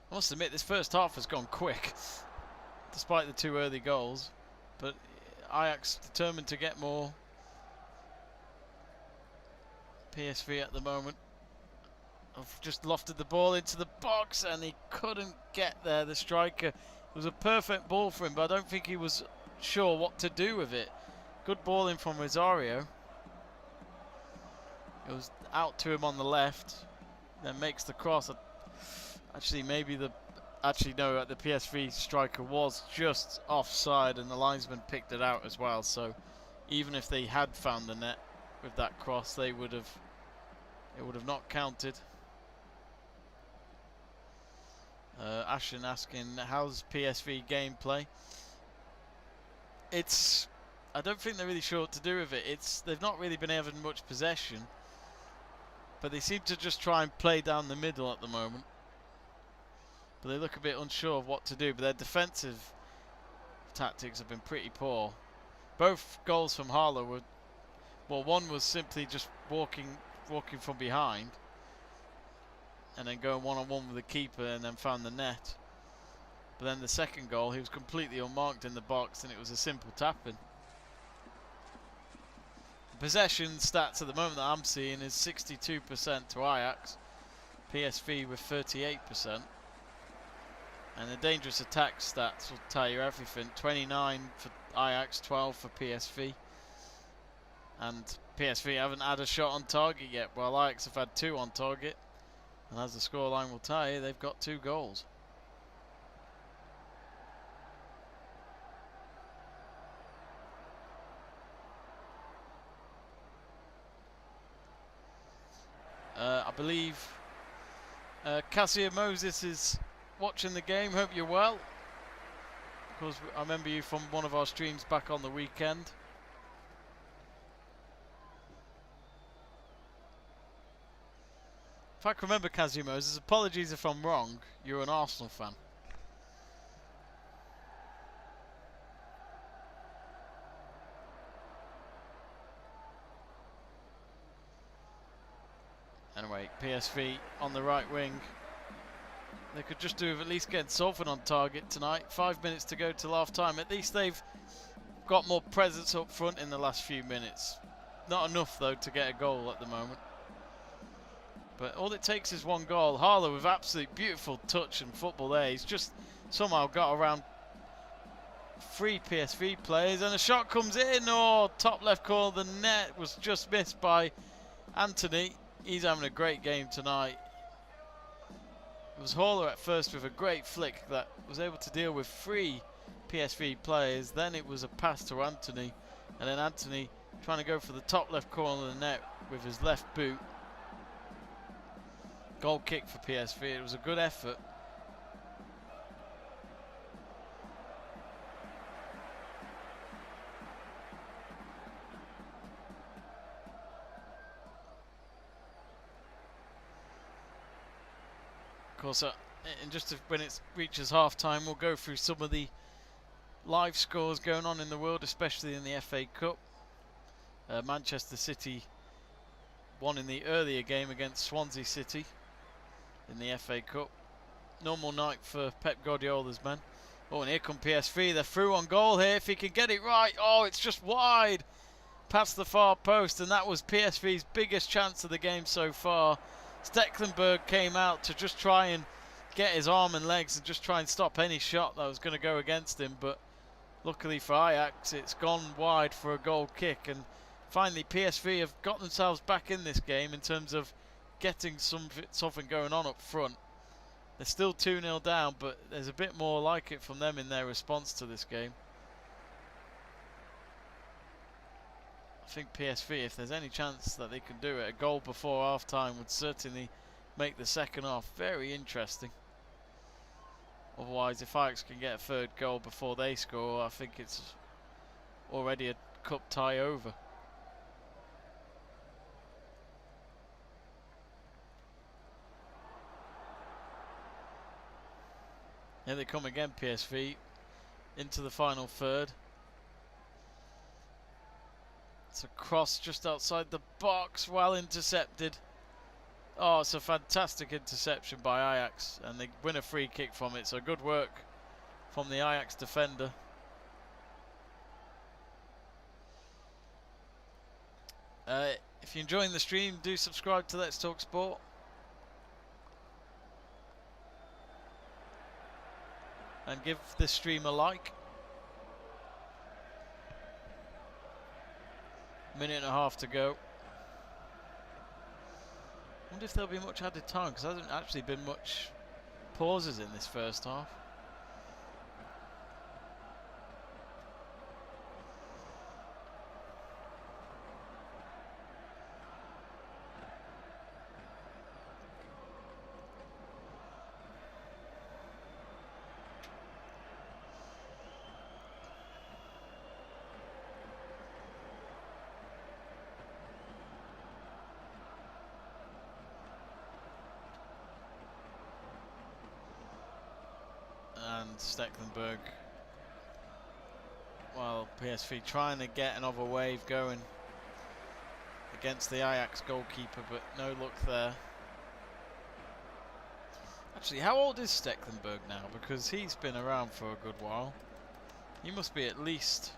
I must admit, this first half has gone quick, despite the 2 early goals. But Ajax determined to get more. PSV at the moment have just lofted the ball into the box, and he couldn't get there, the striker. It was a perfect ball for him, but I don't think he was sure what to do with it. Good ball in from Rosario. It was out to him on the left, then makes the cross. Actually, the PSV striker was just offside, and the linesman picked it out as well. So even if they had found the net with that cross, it would have not counted. Ashen asking, how's PSV gameplay? I don't think they're really sure what to do with it. They've not really been having much possession, but they seem to just try and play down the middle at the moment. But they look a bit unsure of what to do. But their defensive tactics have been pretty poor. Both goals from HALLER were, well, one was simply just walking from behind and then going one-on-one with the keeper and then found the net. But then the second goal, he was completely unmarked in the box, and it was a simple tap-in. The possession stats at the moment that I'm seeing is 62% to Ajax, PSV with 38%. And the dangerous attack stats will tell you everything. 29 for Ajax, 12 for PSV. And PSV haven't had a shot on target yet, while Ajax have had 2 on target. And as the scoreline will tell you, they've got 2 goals. I believe Cassia Moses is watching the game. Hope you're well. Of course, I remember you from one of our streams back on the weekend. If I can remember, Cassia Moses, apologies if I'm wrong, you're an Arsenal fan. Anyway, PSV on the right wing. They could just do with at least getting Salford on target tonight. 5 minutes to go till half time. At least they've got more presence up front in the last few minutes. Not enough though to get a goal at the moment. But all it takes is 1 goal. HALLER with absolutely beautiful touch and football there. He's just somehow got around 3 PSV players, and a shot comes in. Oh, top left corner. The net was just missed by Anthony. He's having a great game tonight. It was HALLER at first with a great flick that was able to deal with 3 PSV players. Then it was a pass to Anthony, and then Anthony trying to go for the top left corner of the net with his left boot. Goal kick for PSV. It was a good effort. Of course, and just when it reaches half time, we'll go through some of the live scores going on in the world, especially in the FA Cup. Manchester City won in the earlier game against Swansea City in the FA Cup. Normal night for Pep Guardiola's men. Oh, and here come PSV. They're through on goal here. If he can get it right. Oh, it's just wide past the far post, and that was PSV's biggest chance of the game so far. Stecklenburg came out to just try and get his arm and legs and just try and stop any shot that was going to go against him, but luckily for Ajax, it's gone wide for a goal kick, and finally PSV have got themselves back in this game in terms of getting something going on up front. They're still 2-0 down, but there's a bit more like it from them in their response to this game. I think PSV, if there's any chance that they can do it, a goal before half time would certainly make the second half very interesting. Otherwise, if Ajax can get a third goal before they score, I think it's already a cup tie over. Here they come again, PSV, into the final third. It's a cross just outside the box, well intercepted. Oh, it's a fantastic interception by Ajax, and they win a free kick from it, so good work from the Ajax defender. If you're enjoying the stream, do subscribe to Let's Talk Sport. And give this stream a like. Minute and a half to go. Wonder if there'll be much added time, because there hasn't actually been much pauses in this first half. And Stecklenburg, well, PSV trying to get another wave going against the Ajax goalkeeper, but no luck there. Actually, how old is Stecklenburg now? Because he's been around for a good while. He must be at least...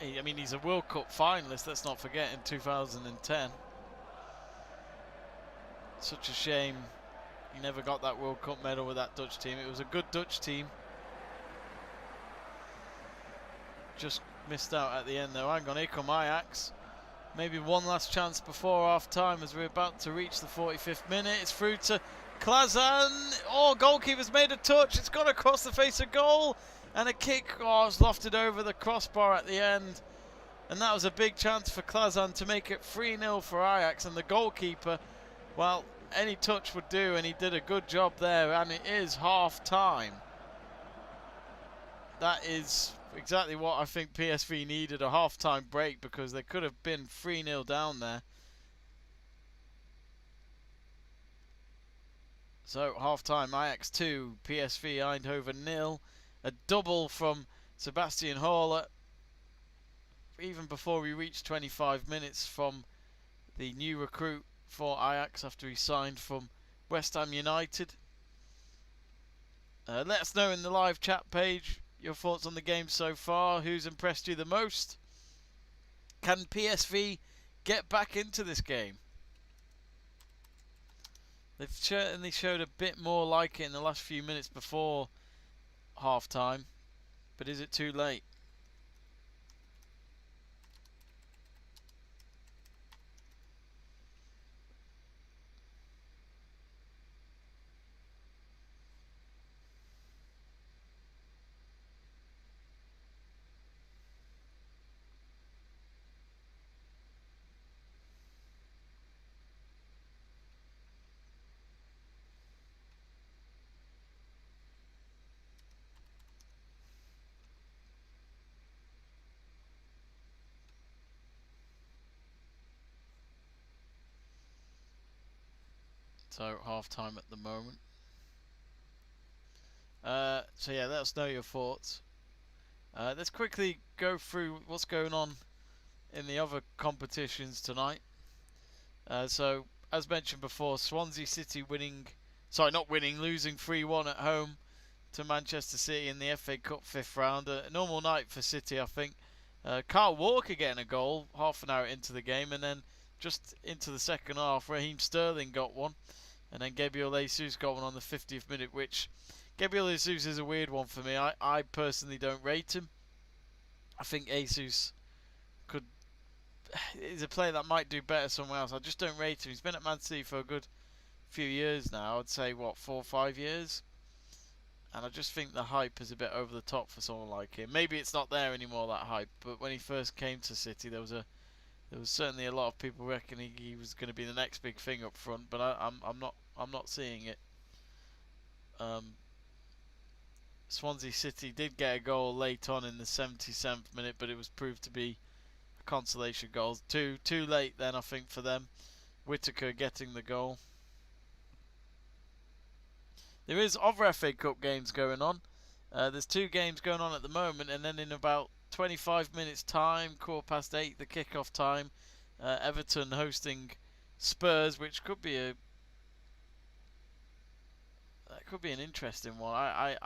I mean, he's a World Cup finalist, let's not forget, in 2010. Such a shame he never got that World Cup medal with that Dutch team. It was a good Dutch team. Just missed out at the end though. Hang on, here come Ajax. Maybe one last chance before half time as we're about to reach the 45th minute. It's through to Klazan. Oh, goalkeeper's made a touch. It's gone across the face of goal. And a kick. Oh, it's lofted over the crossbar at the end. And that was a big chance for Klazan to make it 3-0 for Ajax. And the goalkeeper, well, any touch would do, and he did a good job there, and it is half time. That is exactly what I think PSV needed, a half time break, because they could have been 3-0 down there. So half time, Ajax 2, PSV Eindhoven 0. A double from Sebastian Haller even before we reached 25 minutes from the new recruit for Ajax after he signed from West Ham United. Let us know in the live chat page your thoughts on the game so far. Who's impressed you the most? Can PSV get back into this game? They've certainly showed a bit more like it in the last few minutes before half time, but is it too late? So half time at the moment. So yeah, let us know your thoughts. Let's quickly go through what's going on in the other competitions tonight. So, as mentioned before, Swansea City losing 3-1 at home to Manchester City in the FA Cup 5th round. A normal night for City, I think. Kyle Walker getting a goal half an hour into the game, and then just into the second half, Raheem Sterling got one, and then Gabriel Jesus got one on the 50th minute, which Gabriel Jesus is a weird one for me. I personally don't rate him. I think Jesus is a player that might do better somewhere else. I just don't rate him. He's been at Man City for a good few years now. I'd say, 4 or 5 years. And I just think the hype is a bit over the top for someone like him. Maybe it's not there anymore, that hype. But when he first came to City, there was certainly a lot of people reckoning he was going to be the next big thing up front. But I'm not seeing it. Swansea City did get a goal late on in the 77th minute, but it was proved to be a consolation goal. Too late then, I think, for them. Whittaker getting the goal. There is other FA Cup games going on. There's 2 games going on at the moment, and then in about 25 minutes time, 8:15, the kick-off time, Everton hosting Spurs, which could be an interesting one.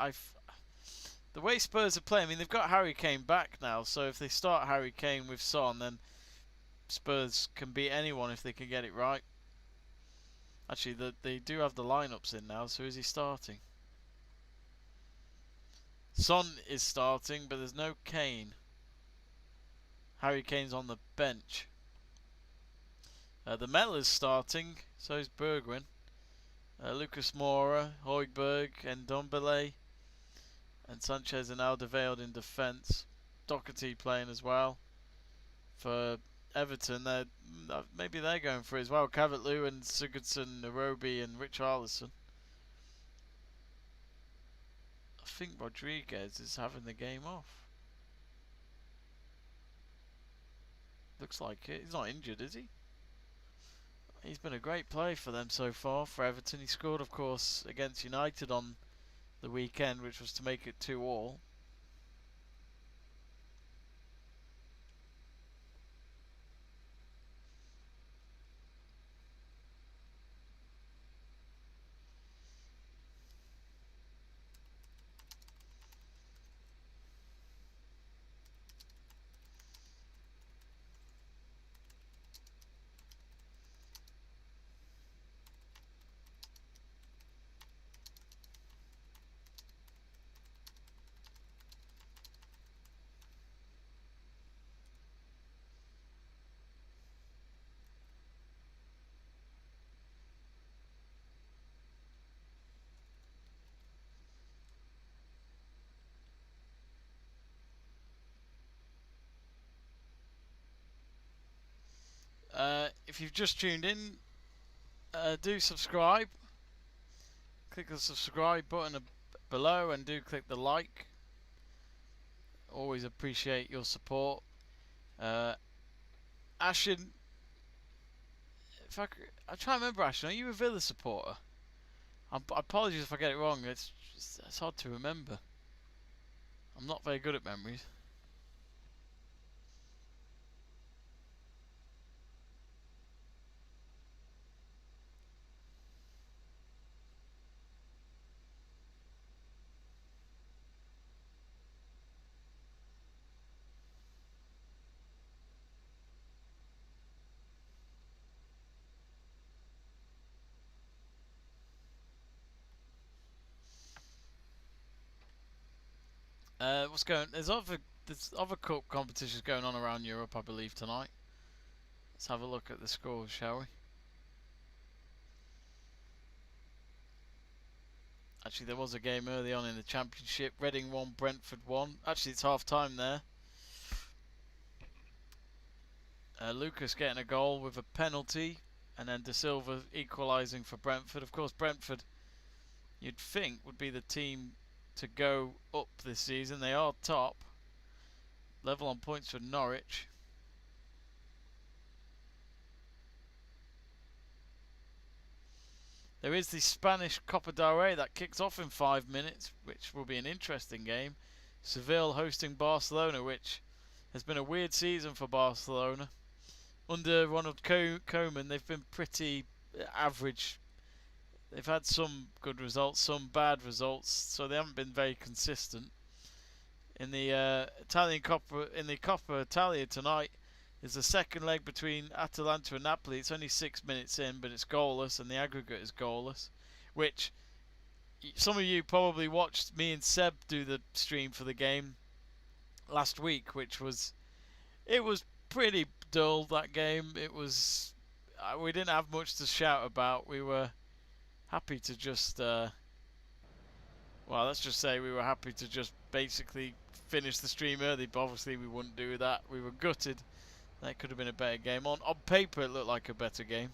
The way Spurs are playing, I mean, they've got Harry Kane back now, so if they start Harry Kane with Son, then Spurs can beat anyone if they can get it right. Actually, they do have the lineups in now, so is he starting? Son is starting, but there's no Kane. Harry Kane's on the bench. The Mellor's starting, so is Bergwijn. Lucas Moura, Højbjerg, and Ndombele, and Sanchez and Alderweireld in defence. Doherty playing as well. For Everton, maybe they're going for it as well. Calvert-Lewin and Sigurdsson, Nairobi and Richarlison. I think Rodriguez is having the game off. Looks like it. He's not injured, is he? He's been a great play for them so far, for Everton. He scored, of course, against United on the weekend, which was to make it 2-2. If you've just tuned in, do subscribe. Click the subscribe button below and do click the like. Always appreciate your support. Ashen, I try to remember, Ashen, are you a Villa supporter? I apologize if I get it wrong. It's hard to remember. I'm not very good at memories. There's other cup competitions going on around Europe, I believe, tonight. Let's have a look at the scores, shall we? Actually, there was a game early on in the Championship. Reading 1, Brentford 1. Actually, it's half time there. Lucas getting a goal with a penalty, and then De Silva equalising for Brentford. Of course, Brentford, you'd think, would be the team to go up this season. They are top, level on points with Norwich. There is the Spanish Copa del Rey that kicks off in 5 minutes, which will be an interesting game. Seville hosting Barcelona, which has been a weird season for Barcelona. Under Ronald Koeman, they've been pretty average. They've had some good results, some bad results, so they haven't been very consistent. In the Coppa Italia tonight is the second leg between Atalanta and Napoli. It's only 6 minutes in, but it's goalless, and the aggregate is goalless, which some of you probably watched me and Seb do the stream for the game last week, which was pretty dull, that game. We didn't have much to shout about. We were happy to just let's just say we were happy to just basically finish the stream early, but obviously we wouldn't do that. We were gutted. That could have been a better game. On paper it looked like a better game,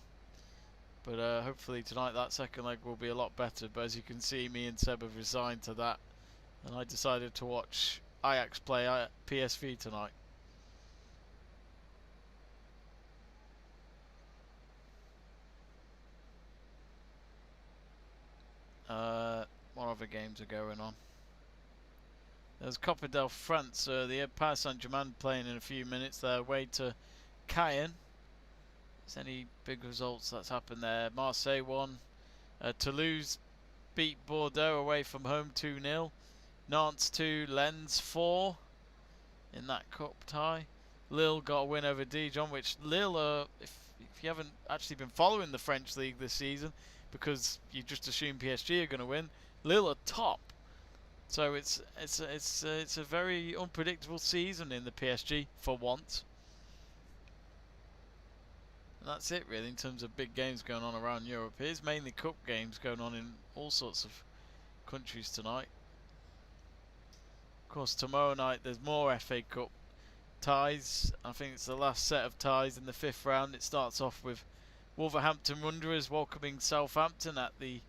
but hopefully tonight that second leg will be a lot better. But as you can see, me and Seb have resigned to that, and I decided to watch Ajax play PSV tonight. What other games are going on? There's Copa del France earlier. Paris Saint-Germain playing in a few minutes. They're away to Caen. Is any big results that's happened there? Marseille won. Toulouse beat Bordeaux away from home 2-0. Nantes 2, Lens 4 in that cup tie. Lille got a win over Dijon, which Lille, if you haven't actually been following the French league this season, because you just assume PSG are going to win, Lille are top. So it's a very unpredictable season in the PSG for once. And that's it really in terms of big games going on around Europe. Here's mainly cup games going on in all sorts of countries tonight. Of course, tomorrow night there's more FA Cup ties. I think it's the last set of ties in the 5th round. It starts off with Wolverhampton Wanderers welcoming Southampton at the,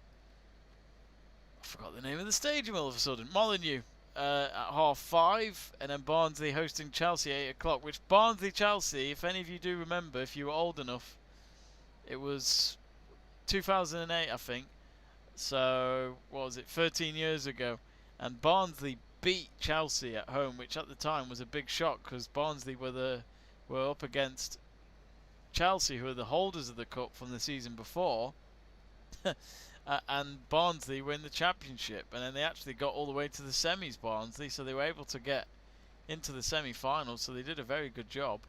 I forgot the name of the stadium all of a sudden, Molineux, at 5:30, and then Barnsley hosting Chelsea 8 o'clock, which Barnsley-Chelsea, if any of you do remember, if you were old enough, it was 2008 I think, so what was it, 13 years ago, and Barnsley beat Chelsea at home, which at the time was a big shock because Barnsley were up against Chelsea, who are the holders of the cup from the season before, and Barnsley win the championship, and then they actually got all the way to the semis, Barnsley, so they were able to get into the semi-finals, so they did a very good job.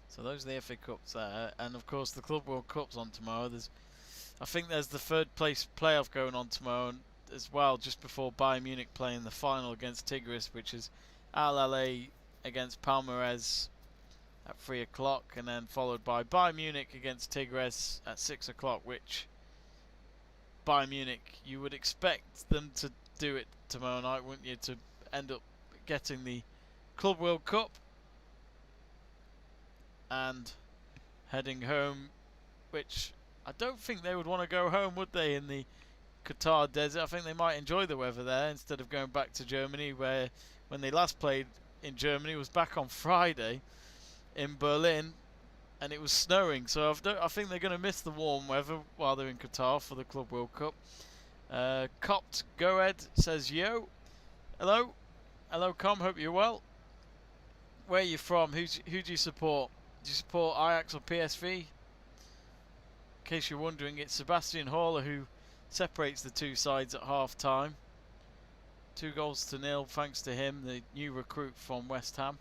So those are the FA Cups there, and of course the Club World Cup's on tomorrow. I think there's the 3rd place playoff going on tomorrow as well, just before Bayern Munich playing the final against Tigres, which is HALLER against Palmeiras at 3 o'clock, and then followed by Bayern Munich against Tigres at 6 o'clock, which Bayern Munich, you would expect them to do it tomorrow night, wouldn't you, to end up getting the Club World Cup and heading home, which I don't think they would want to go home, would they, in the Qatar desert? I think they might enjoy the weather there instead of going back to Germany, where when they last played in Germany was back on Friday in Berlin and it was snowing, so I think they're going to miss the warm weather while they're in Qatar for the Club World Cup. Copt Goed says yo. Hello Com, hope you're well. Where are you from? Who do you support? Do you support Ajax or PSV? In case you're wondering, it's Sebastian Haller who separates the two sides at half time. 2-0 thanks to him, the new recruit from West Ham.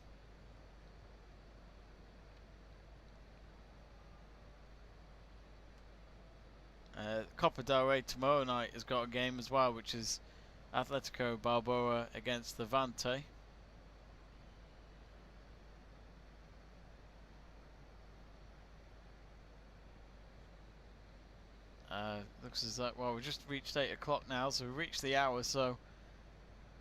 Copa del Rey tomorrow night has got a game as well, which is Atletico Balboa against Levante. Looks as though, well, we just reached 8 o'clock now, so we reached the hour, so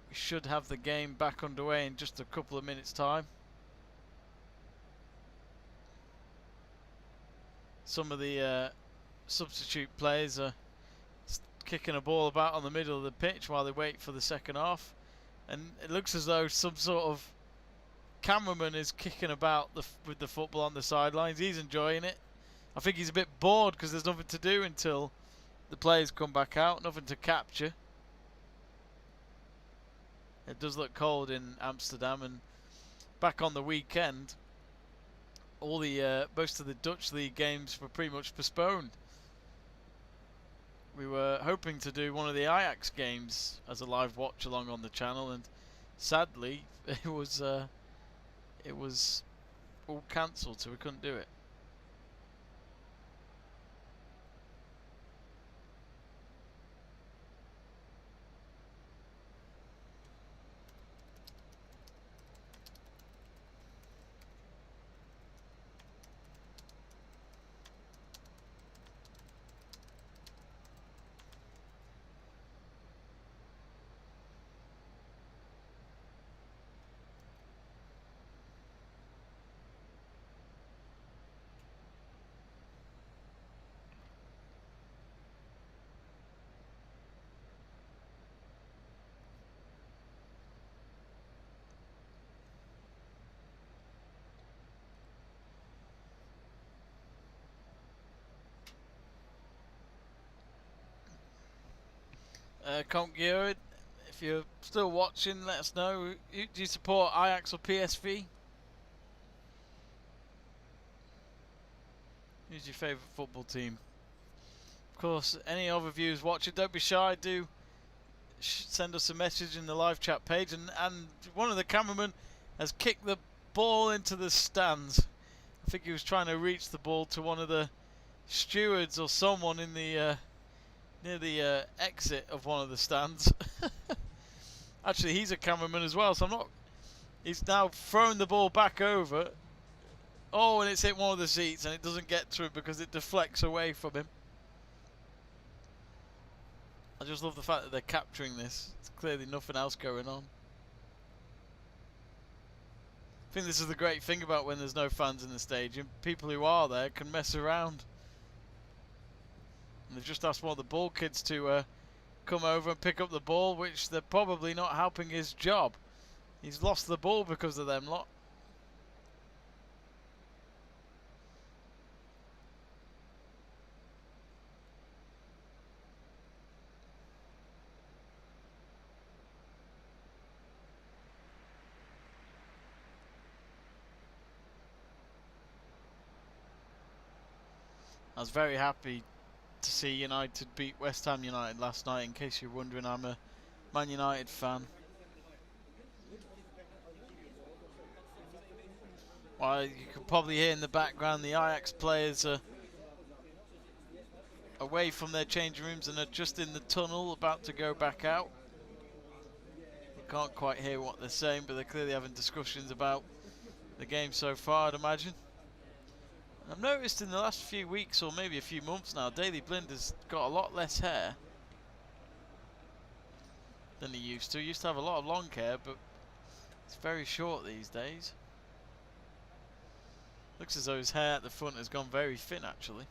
we should have the game back underway in just a couple of minutes' time. Some of the substitute players are kicking a ball about on the middle of the pitch while they wait for the second half, and it looks as though some sort of cameraman is kicking about with the football on the sidelines. He's enjoying it. I think he's a bit bored because there's nothing to do until the players come back out, nothing to capture. It does look cold in Amsterdam, and back on the weekend, all the most of the Dutch league games were pretty much postponed. We were hoping to do one of the Ajax games as a live watch along on the channel, and sadly it was all cancelled, so we couldn't do it. Comp if you're still watching, let us know. Do you support Ajax or PSV? Who's your favourite football team? Of course, any other viewers watching, don't be shy. Do send us a message in the live chat page. And one of the cameramen has kicked the ball into the stands. I think he was trying to reach the ball to one of the stewards or someone in the near the exit of one of the stands. Actually, he's a cameraman as well, so I'm not. He's now thrown the ball back over. Oh, and it's hit one of the seats, and it doesn't get through because it deflects away from him. I just love the fact that they're capturing this. It's clearly nothing else going on. I think this is the great thing about when there's no fans in the stadium. People who are there can mess around. And they've just asked one of the ball kids to come over and pick up the ball, which they're probably not helping his job. He's lost the ball because of them lot. I was very happy to see United beat West Ham United last night. In case you're wondering, I'm a Man United fan. Well, you can probably hear in the background the Ajax players are away from their changing rooms and are just in the tunnel about to go back out. You can't quite hear what they're saying, but they're clearly having discussions about the game so far, I'd imagine. I've noticed in the last few weeks, or maybe a few months now, Daley Blind has got a lot less hair than he used to. He used to have a lot of long hair, but it's very short these days. Looks as though his hair at the front has gone very thin, actually.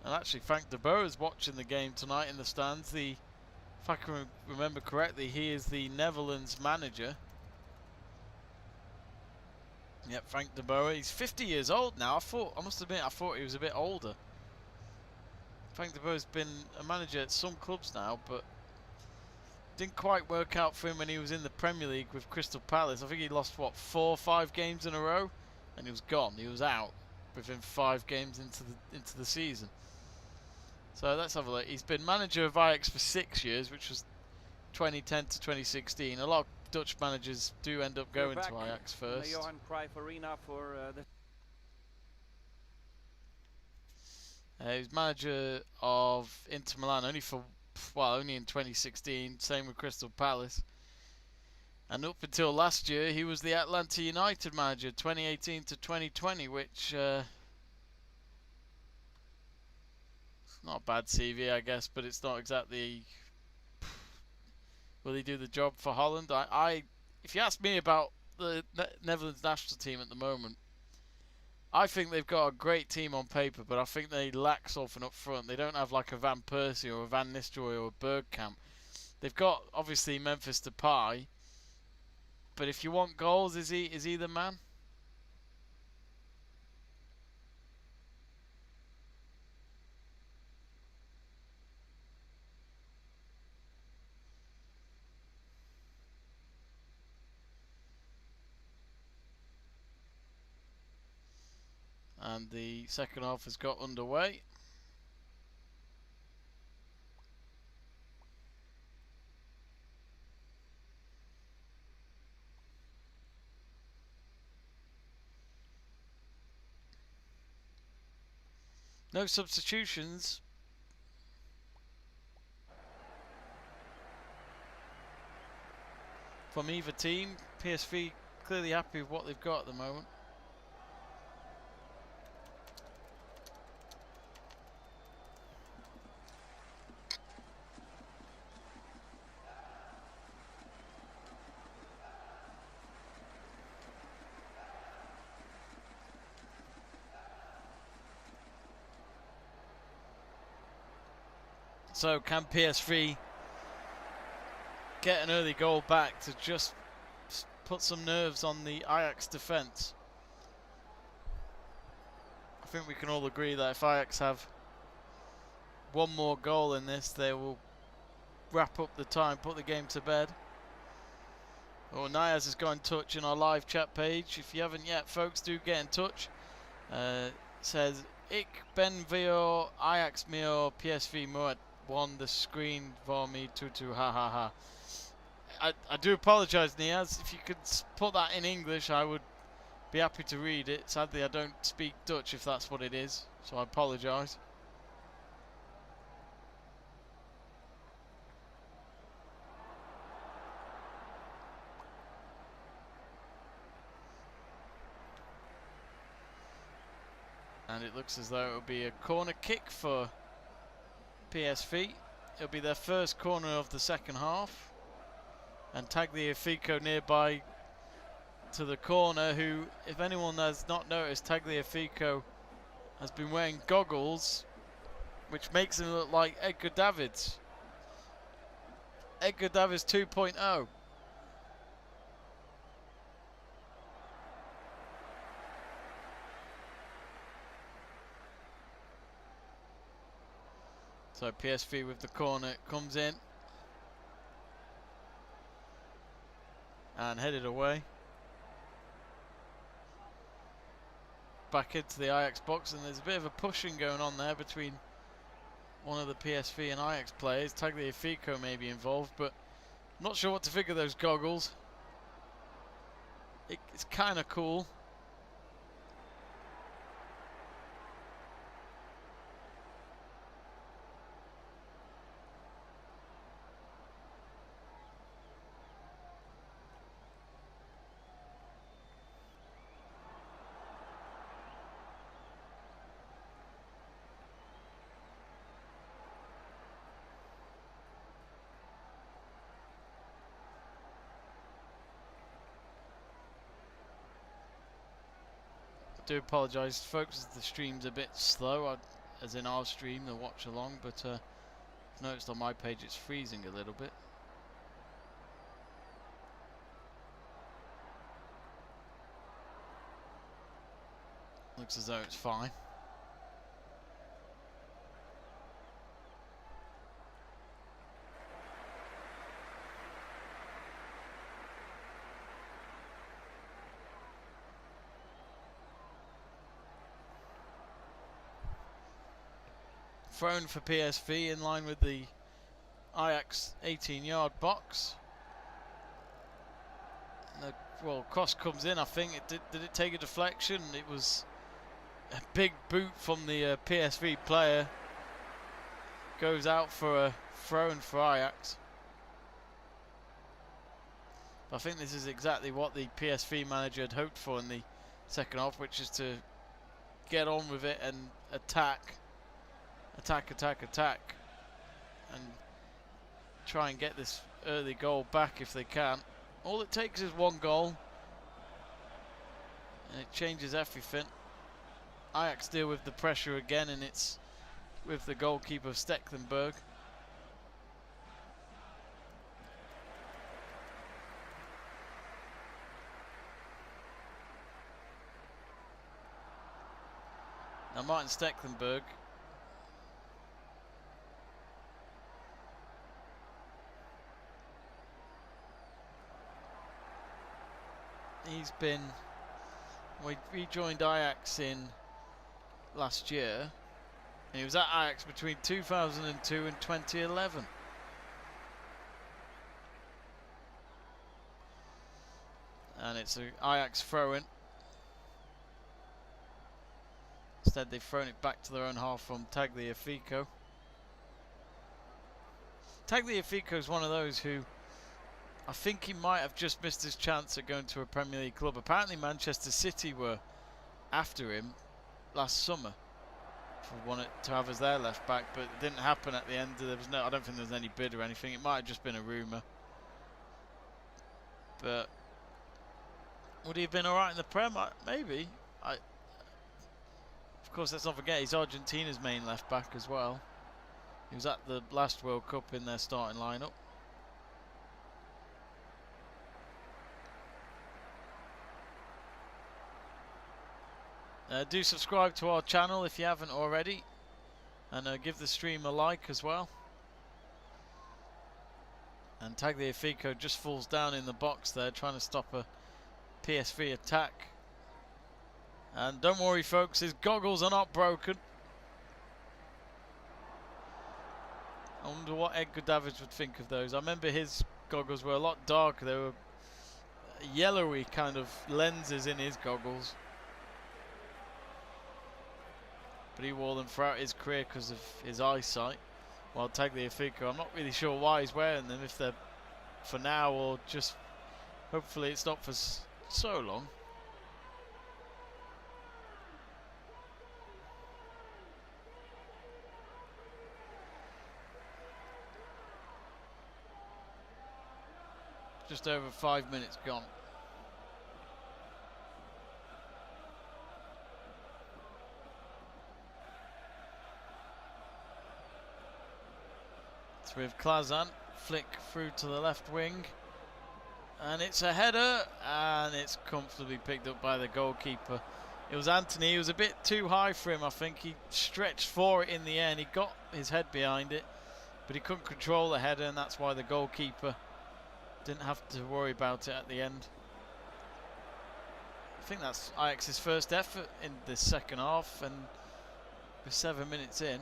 And actually, Frank de Boer is watching the game tonight in the stands. If I can remember correctly, he is the Netherlands manager. Yep, Frank de Boer. He's 50 years old now. I must admit, I thought he was a bit older. Frank de Boer's been a manager at some clubs now, but didn't quite work out for him when he was in the Premier League with Crystal Palace. I think he lost, what, 4 or 5 games in a row? And he was gone. He was out within 5 games into the season. So let's have a look. He's been manager of Ajax for 6 years, which was 2010 to 2016. A lot of Dutch managers do end up going to Ajax first. Johan Cruyff Arena for he was manager of Inter Milan only in 2016. Same with Crystal Palace. And up until last year, he was the Atlanta United manager, 2018 to 2020, which not a bad CV, I guess, but it's not exactly. Will he do the job for Holland? If you ask me about the Netherlands national team at the moment, I think they've got a great team on paper, but I think they lack something up front. They don't have like a Van Persie or a Van Nistelrooy or a Bergkamp. They've got obviously Memphis Depay, but if you want goals, is he the man? And the second half has got underway. No substitutions. From either team. PSV clearly happy with what they've got at the moment. So can PSV get an early goal back to just put some nerves on the Ajax defence? I think we can all agree that if Ajax have one more goal in this, they will wrap up the time, put the game to bed. Oh, Niaz has got in touch in our live chat page. If you haven't yet, folks, do get in touch. Says, Ik ben voor Ajax mio PSV moet won the screen for me tutu ha ha ha. I do apologise, Niaz. If you could put that in English, I would be happy to read it. Sadly, I don't speak Dutch if that's what it is, so I apologise. And it looks as though it will be a corner kick for PSV. It'll be their first corner of the second half. And Tagliafico nearby to the corner, who, if anyone has not noticed, Tagliafico has been wearing goggles, which makes him look like Edgar Davids. Edgar Davids 2.0. So PSV with the corner, comes in and headed away. Back into the Ajax box, and there's a bit of a pushing going on there between one of the PSV and Ajax players. Tagliafico may be involved, but I'm not sure what to figure of those goggles. It's kind of cool. I do apologise, folks, the stream's a bit slow, as in our stream, the watch along, but I've noticed on my page it's freezing a little bit. Looks as though it's fine. Thrown for PSV in line with the Ajax 18-yard box. And the cross comes in, I think. Did it take a deflection? It was a big boot from the PSV player. Goes out for a throw-in for Ajax. I think this is exactly what the PSV manager had hoped for in the second half, which is to get on with it and attack, and try and get this early goal back if they can. All it takes is one goal, and it changes everything. Ajax deal with the pressure again, and it's with the goalkeeper Stecklenburg. Now Martin Stecklenburg, he's been, we rejoined Ajax in last year, and he was at Ajax between 2002 and 2011. And it's an Ajax throw-in. Instead they've thrown it back to their own half from Tagliafico. Tagliafico is one of those who, I think he might have just missed his chance at going to a Premier League club. Apparently Manchester City were after him last summer for wanting to have as their left back, but it didn't happen at the end. There was no, I don't think there was any bid or anything. It might have just been a rumour. But would he have been alright in the Prem? Maybe. Of course, let's not forget he's Argentina's main left back as well. He was at the last World Cup in their starting lineup. Do subscribe to our channel if you haven't already, and give the stream a like as well. And Tagliafico just falls down in the box there, trying to stop a PSV attack. And don't worry folks, his goggles are not broken. I wonder what Edgar Davies would think of those. I remember his goggles were a lot darker. They were yellowy kind of lenses in his goggles. But he wore them throughout his career because of his eyesight. While Tagliafico, I'm not really sure why he's wearing them, if they're for now or just hopefully it's not for so long. Just over 5 minutes gone. It's with Klazan, flick through to the left wing, and it's a header, and it's comfortably picked up by the goalkeeper. It was Anthony. He was a bit too high for him, I think. He stretched for it in the air and he got his head behind it, but he couldn't control the header, and that's why the goalkeeper didn't have to worry about it at the end. I think that's Ajax's first effort in the second half, and we're 7 minutes in.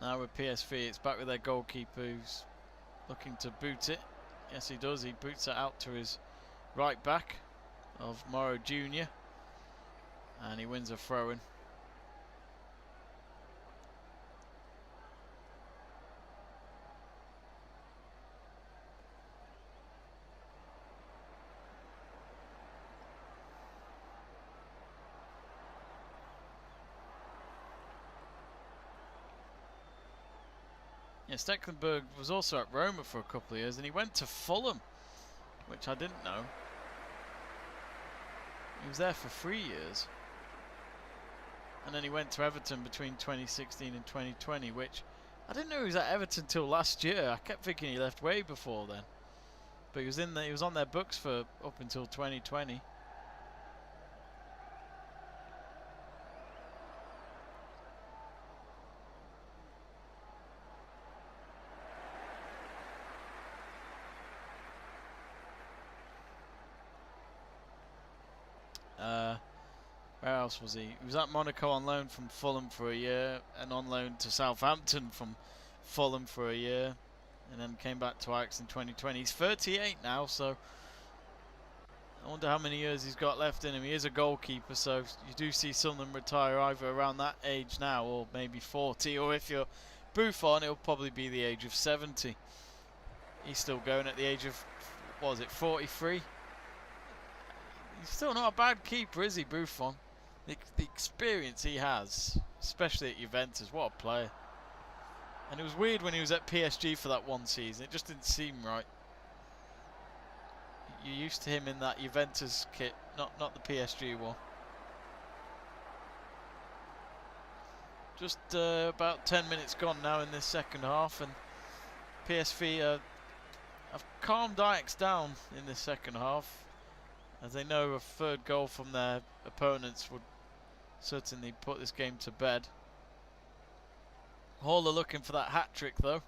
Now with PSV, it's back with their goalkeeper who's looking to boot it. Yes, he does. He boots it out to his right back of Morrow Jr. and he wins a throw-in. Yeah, Stecklenburg was also at Roma for a couple of years, and he went to Fulham, which I didn't know. He was there for 3 years. And then he went to Everton between 2016 and 2020, which I didn't know he was at Everton till last year. I kept thinking he left way before then. But he was on their books for up until 2020. Where else was he? He was at Monaco on loan from Fulham for a year, and on loan to Southampton from Fulham for a year, and then came back to Ajax in 2020. He's 38 now, so I wonder how many years he's got left in him. He is a goalkeeper, so you do see some of them retire either around that age now, or maybe 40, or if you're Buffon, it'll probably be the age of 70. He's still going at the age of, what was it, 43? He's still not a bad keeper, is he, Buffon? The experience he has, especially at Juventus, what a player. And it was weird when he was at PSG for that one season. It just didn't seem right. You're used to him in that Juventus kit, not the PSG one. Just about 10 minutes gone now in this second half, and PSV have calmed Ajax down in this second half, as they know a third goal from their opponents would certainly put this game to bed. HALLER looking for that hat-trick though.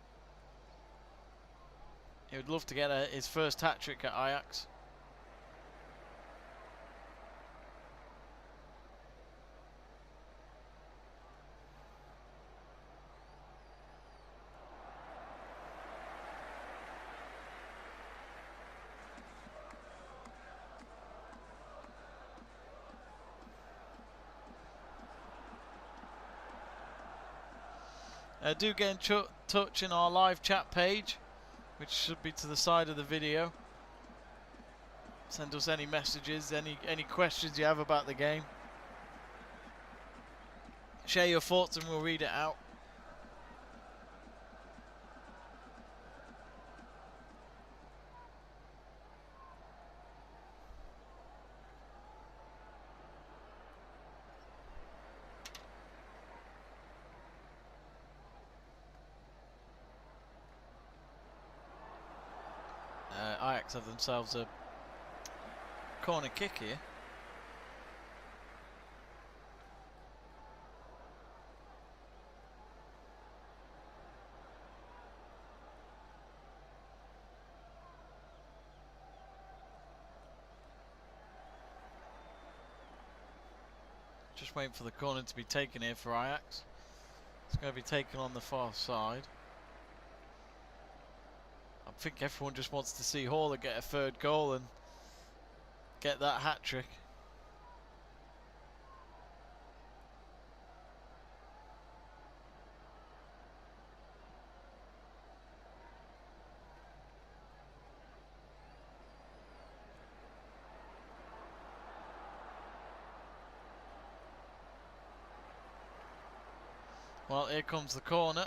He would love to get his first hat-trick at Ajax. Do get in touch in our live chat page, which should be to the side of the video. Send us any messages, any questions you have about the game. Share your thoughts and we'll read it out. Ajax have themselves a corner kick here. Just waiting for the corner to be taken here for Ajax. It's going to be taken on the far side. I think everyone just wants to see HALLER get a third goal and get that hat-trick. Well, here comes the corner.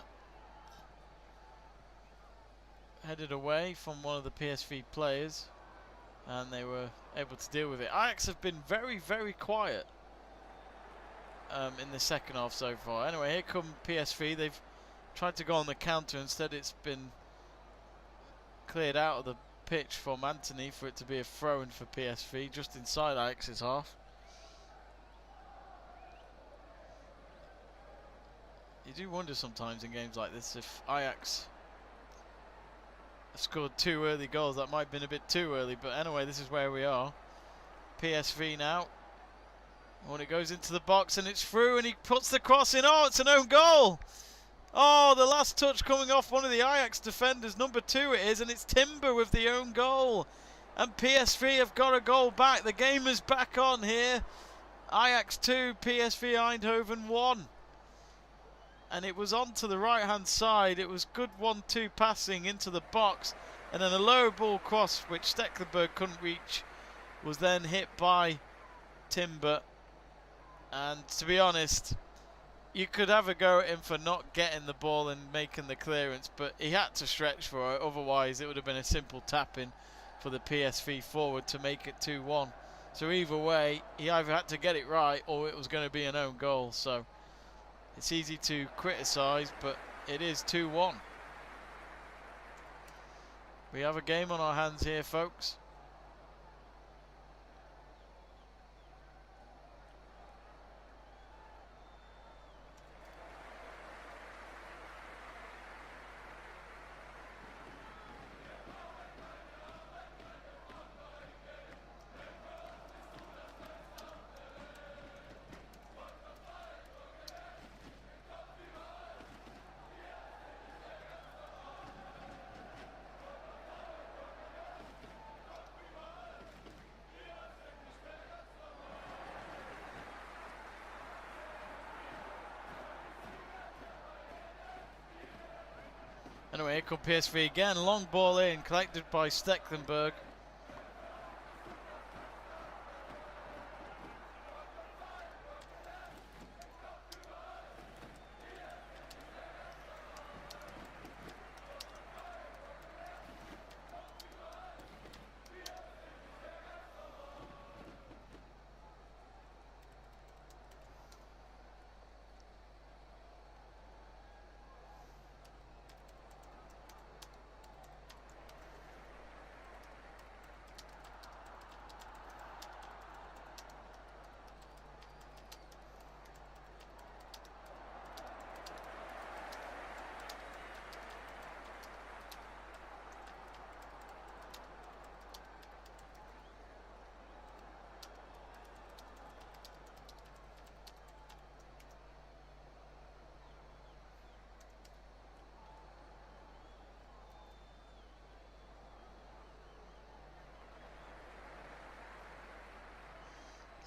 Headed away from one of the PSV players, and they were able to deal with it. Ajax have been very, very quiet in the second half so far. Anyway, here come PSV. They've tried to go on the counter. Instead, it's been cleared out of the pitch from Anthony for it to be a throw-in for PSV, just inside Ajax's half. You do wonder sometimes in games like this if Ajax scored 2 early goals. That might have been a bit too early, but anyway, this is where we are. PSV now. When it goes into the box and it's through, and he puts the cross in. Oh, it's an own goal. Oh, the last touch coming off one of the Ajax defenders. Number 2 it is, and it's Timber with the own goal. And PSV have got a goal back. The game is back on here. Ajax 2, PSV Eindhoven 1. And it was on to the right hand side. It was good 1-2 passing into the box, and then a low ball cross which Stecklenburg couldn't reach was then hit by Timber. And to be honest, you could have a go at him for not getting the ball and making the clearance, but he had to stretch for it, otherwise it would have been a simple tap in for the PSV forward to make it 2-1. So either way, he either had to get it right or it was going to be an own goal. So it's easy to criticise, but it is 2-1. We have a game on our hands here, folks. Anyway, here come PSV again. Long ball in, collected by Stecklenburg.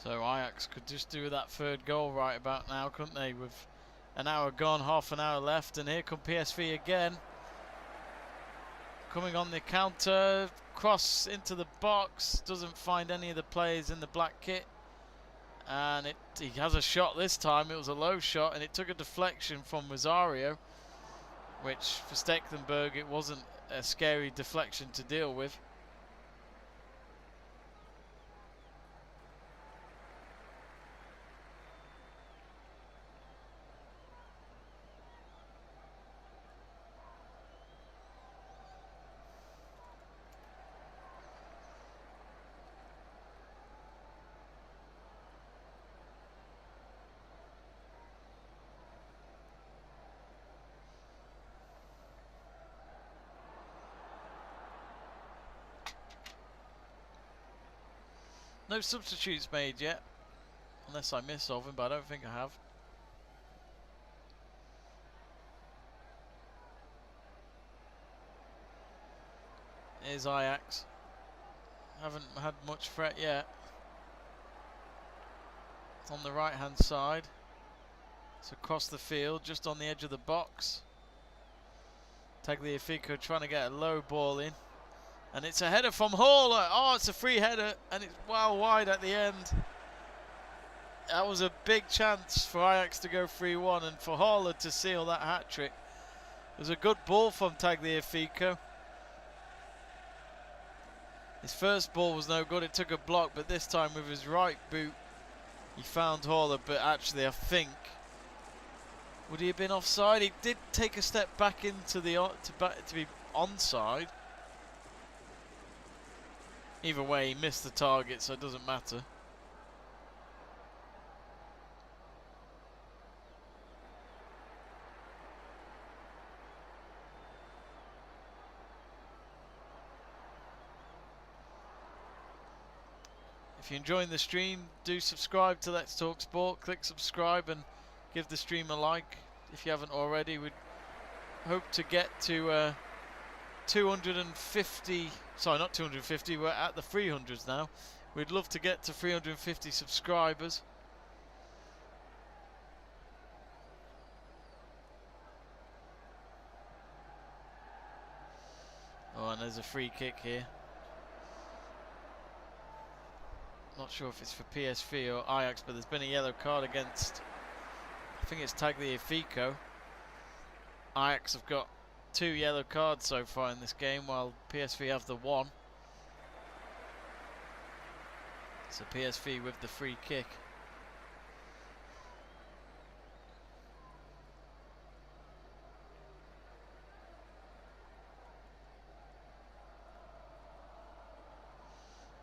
So Ajax could just do that third goal right about now, couldn't they? With an hour gone, half an hour left, and here come PSV again. Coming on the counter, cross into the box, doesn't find any of the players in the black kit. And he has a shot this time. It was a low shot, and it took a deflection from Rosario, which for Stekelenburg it wasn't a scary deflection to deal with. No substitutes made yet, unless I miss of him, but I don't think I have. Here's Ajax. Haven't had much threat yet. It's on the right hand side. It's across the field, just on the edge of the box. Tagliafico trying to get a low ball in. And it's a header from Haller. Oh, it's a free header, and it's well wide at the end. That was a big chance for Ajax to go 3-1, and for Haller to seal that hat-trick. It was a good ball from Tagliafico. His first ball was no good. It took a block, but this time with his right boot, he found Haller. But actually, I think, would he have been offside? He did take a step back into the to be onside. Either way, he missed the target, so it doesn't matter. If you're enjoying the stream, do subscribe to Let's Talk Sport. Click subscribe and give the stream a like if you haven't already. We'd hope to get to 250, sorry, not 250, we're at the 300s now. We'd love to get to 350 subscribers. Oh, and there's a free kick here. Not sure if it's for PSV or Ajax, but there's been a yellow card against, I think it's Tagliafico. Ajax have got 2 yellow cards so far in this game, while PSV have the 1. So PSV with the free kick.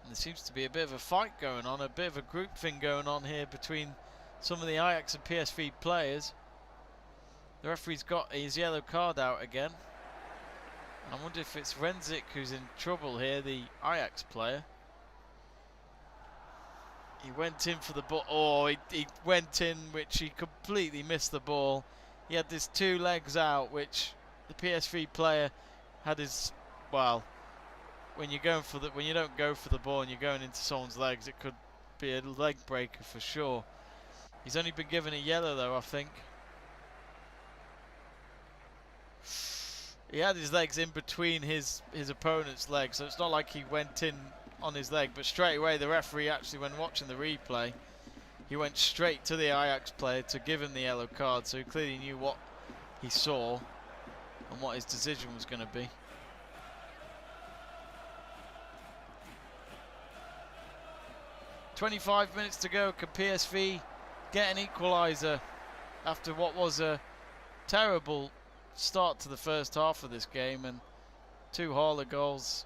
And there seems to be a bit of a fight going on, a bit of a group thing going on here between some of the Ajax and PSV players. The referee's got his yellow card out again. And I wonder if it's Renzik who's in trouble here, the Ajax player. He went in for the ball. Oh, he went in, which he completely missed the ball. He had his 2 legs out, which the PSV player had his, well, when you're going for when you don't go for the ball and you're going into someone's legs, it could be a leg breaker for sure. He's only been given a yellow though, I think. He had his legs in between his opponent's legs, so it's not like he went in on his leg, but straight away the referee, actually when watching the replay, he went straight to the Ajax player to give him the yellow card, so he clearly knew what he saw and what his decision was going to be. "25 minutes to go. Can PSV get an equaliser after what was a terrible start to the first half of this game, and 2 HALLER goals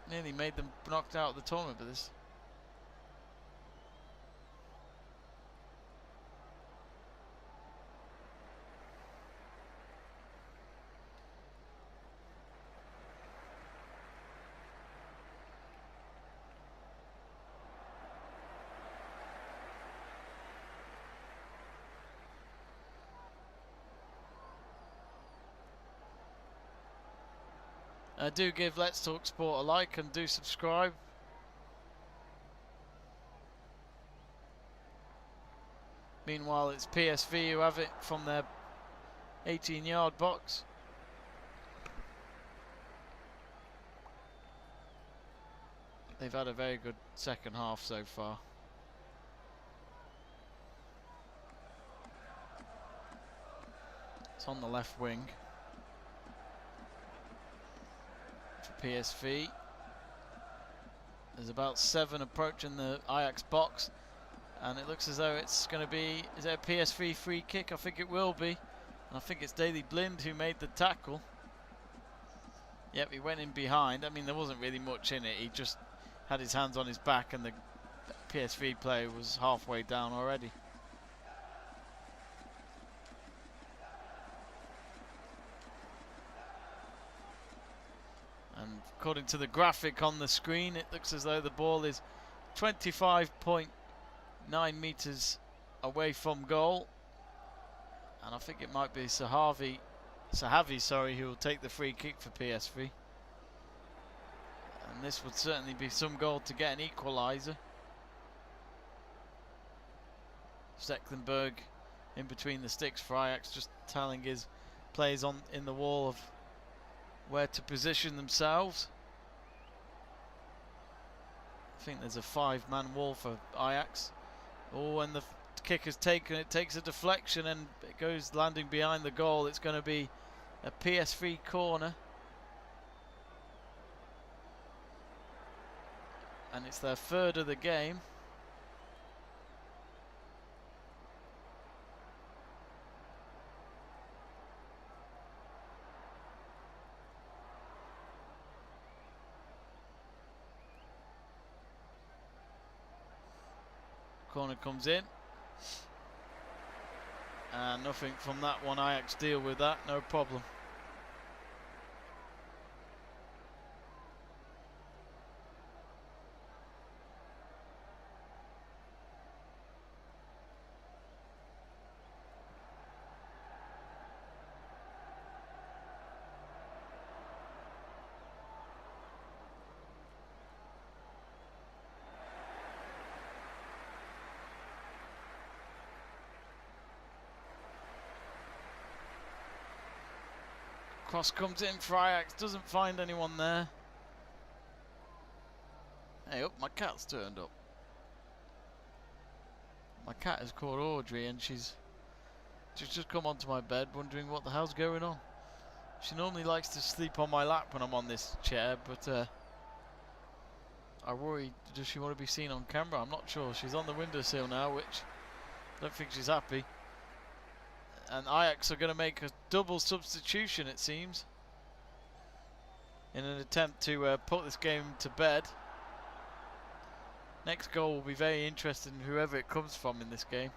nearly made them knocked out of the tournament for this. Do give Let's Talk Sport a like and do subscribe. Meanwhile, it's PSV who have it from their 18-yard box. They've had a very good second half so far. It's on the left wing for PSV. There's about 7 approaching the Ajax box, and it looks as though it's going to be, is it a PSV free kick? I think it will be. And I think it's Daley Blind who made the tackle. Yep, he went in behind. I mean, there wasn't really much in it. He just had his hands on his back, and the PSV player was halfway down already. And according to the graphic on the screen, it looks as though the ball is 25.9 meters away from goal. And I think it might be Sahavi, who will take the free kick for PSV. And this would certainly be some goal to get an equaliser. Stecklenburg in between the sticks for Ajax, just telling his players in the wall of where to position themselves. I think there's a 5-man wall for Ajax. Oh, and the kick is taken. It takes a deflection and it goes landing behind the goal. It's going to be a PSV corner. And it's their third of the game. Corner comes in. And nothing from that one. Ajax deal with that, no problem. Cross comes in for Ajax, doesn't find anyone there. Hey, up, my cat's turned up. My cat is called Audrey and she's just come onto my bed wondering what the hell's going on. She normally likes to sleep on my lap when I'm on this chair, but I worry, does she want to be seen on camera? I'm not sure. She's on the windowsill now, which I don't think she's happy. And Ajax are going to make a double substitution, it seems, in an attempt to put this game to bed. Next goal will be very interesting, whoever it comes from in this game.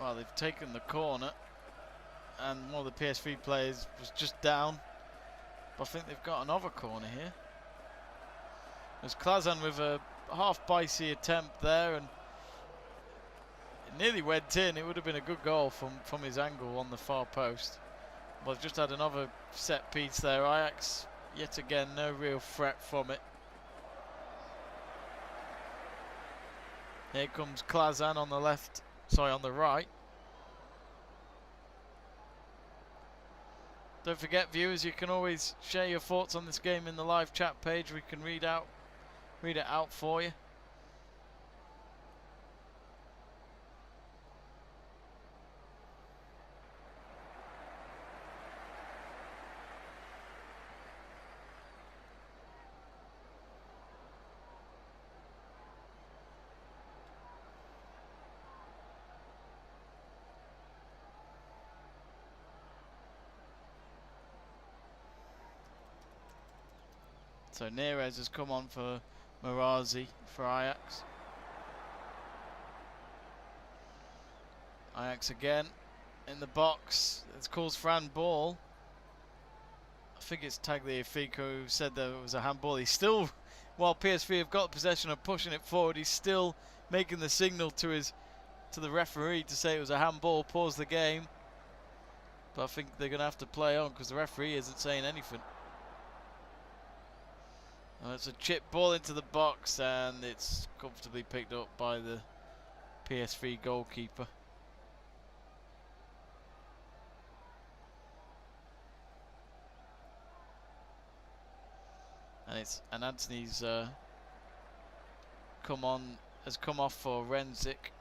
Well, they've taken the corner, and one of the PSV players was just down. But I think they've got another corner here. There's Klazan with a half-bicey attempt there, and it nearly went in. It would have been a good goal from his angle on the far post. Well, they've just had another set piece there. Ajax, yet again, no real threat from it. Here comes Klazan on the left. Sorry, on the right. Don't forget, viewers, you can always share your thoughts on this game in the live chat page. We can read it out for you. So Neres has come on for Marazi for Ajax. Ajax again in the box. It's calls for handball. I think it's Tagliafico who said there was a handball. He's still, while PSV have got possession and pushing it forward, he's still making the signal to his to the referee to say it was a handball, pause the game. But I think they're going to have to play on because the referee isn't saying anything. And it's a chip ball into the box, and it's comfortably picked up by the PSV goalkeeper. And Anthony's has come off for Renzik.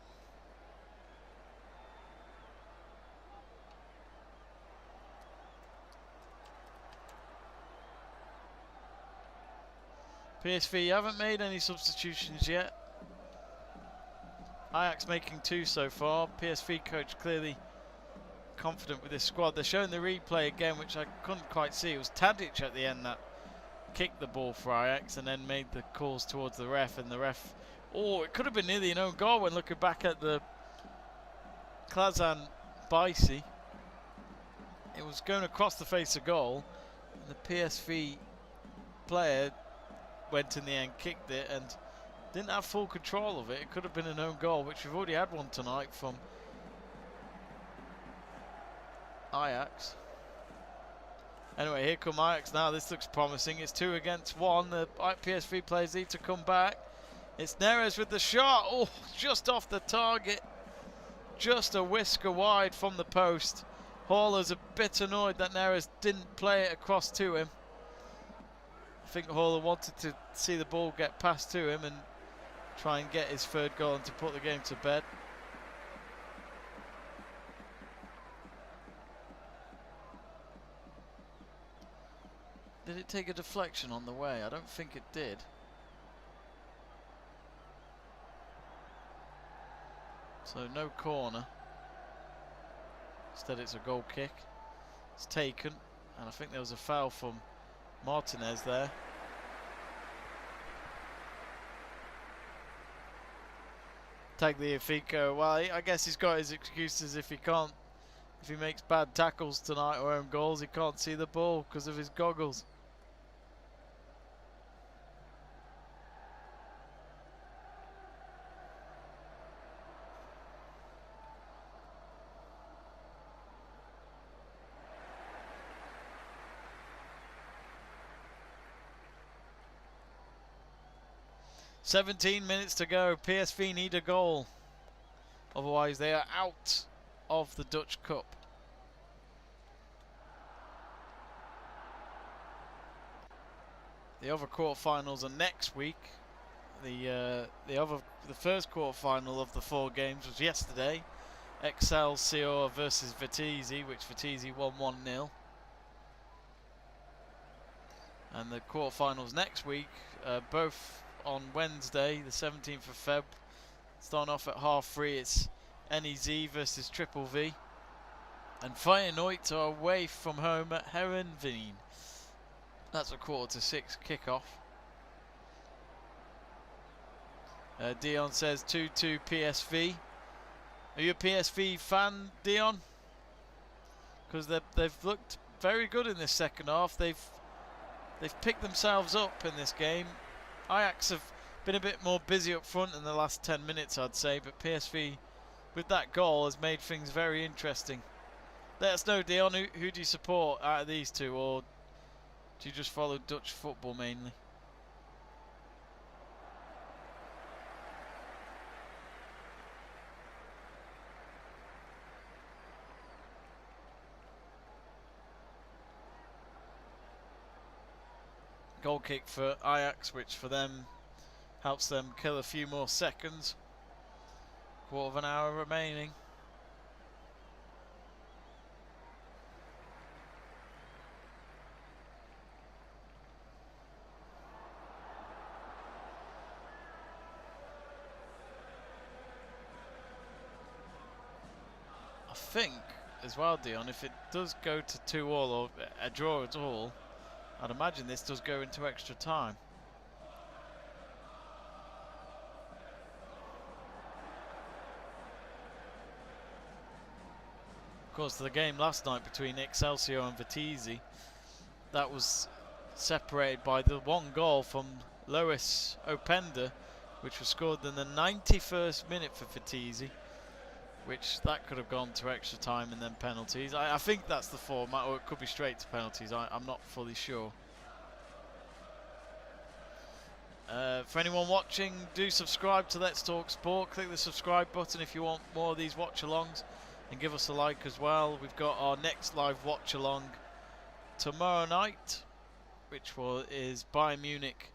PSV haven't made any substitutions yet. Ajax making 2 so far. PSV coach clearly confident with this squad. They're showing the replay again, which I couldn't quite see. It was Tadic at the end that kicked the ball for Ajax and then made the calls towards the ref, and the ref, oh, it could have been nearly an own goal when looking back at the Klazan Baisi. It was going across the face of goal, and the PSV player went in the end, kicked it, and didn't have full control of it. It could have been an own goal, which we've already had one tonight from Ajax. Anyway, here come Ajax now. This looks promising. It's 2 against 1. The PSV players need to come back. It's Neres with the shot. Oh, just off the target. Just a whisker wide from the post. Haller's a bit annoyed that Neres didn't play it across to him. I think Haller wanted to see the ball get passed to him and try and get his 3rd goal and to put the game to bed. Did it take a deflection on the way? I don't think it did. So no corner. Instead it's a goal kick. It's taken, and I think there was a foul from Martinez there. Tagliafico, well, I guess he's got his excuses if he makes bad tackles tonight or own goals, he can't see the ball because of his goggles. "17 minutes to go. PSV need a goal. Otherwise they are out of the Dutch Cup." The other quarterfinals are next week. The first quarterfinal of the 4 games was yesterday. Excelsior versus Vitesse, which Vitesse won 1-0. And the quarterfinals next week, both on Wednesday, the 17th of Feb. Starting off at 3:30, it's NEZ versus Triple V. And Feyenoord are away from home at Herenveen. That's a 5:45 kickoff. Dion says 2-2 PSV. Are you a PSV fan, Dion? Because they've looked very good in this second half. They've picked themselves up in this game. Ajax have been a bit more busy up front in the last 10 minutes, I'd say, but PSV, with that goal, has made things very interesting. Let us know, Dion, who do you support out of these two, or do you just follow Dutch football mainly? Goal kick for Ajax, which for them helps them kill a few more seconds. 1/4 hour remaining. I think as well, Dion, if it does go to 2-all or a draw at all, I'd imagine this does go into extra time. Of course, the game last night between Excelsior and Vitesse, that was separated by the 1 goal from Lois Openda, which was scored in the 91st minute for Vitesse. which that could have gone to extra time and then penalties. I think that's the format, or it could be straight to penalties. I'm not fully sure. For anyone watching, do subscribe to Let's Talk Sport. Click the subscribe button if you want more of these watch-alongs, and give us a like as well. We've got our next live watch-along tomorrow night, which is Bayern Munich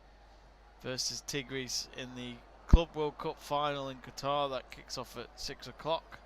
versus Tigris in the Club World Cup final in Qatar. That kicks off at 6 o'clock.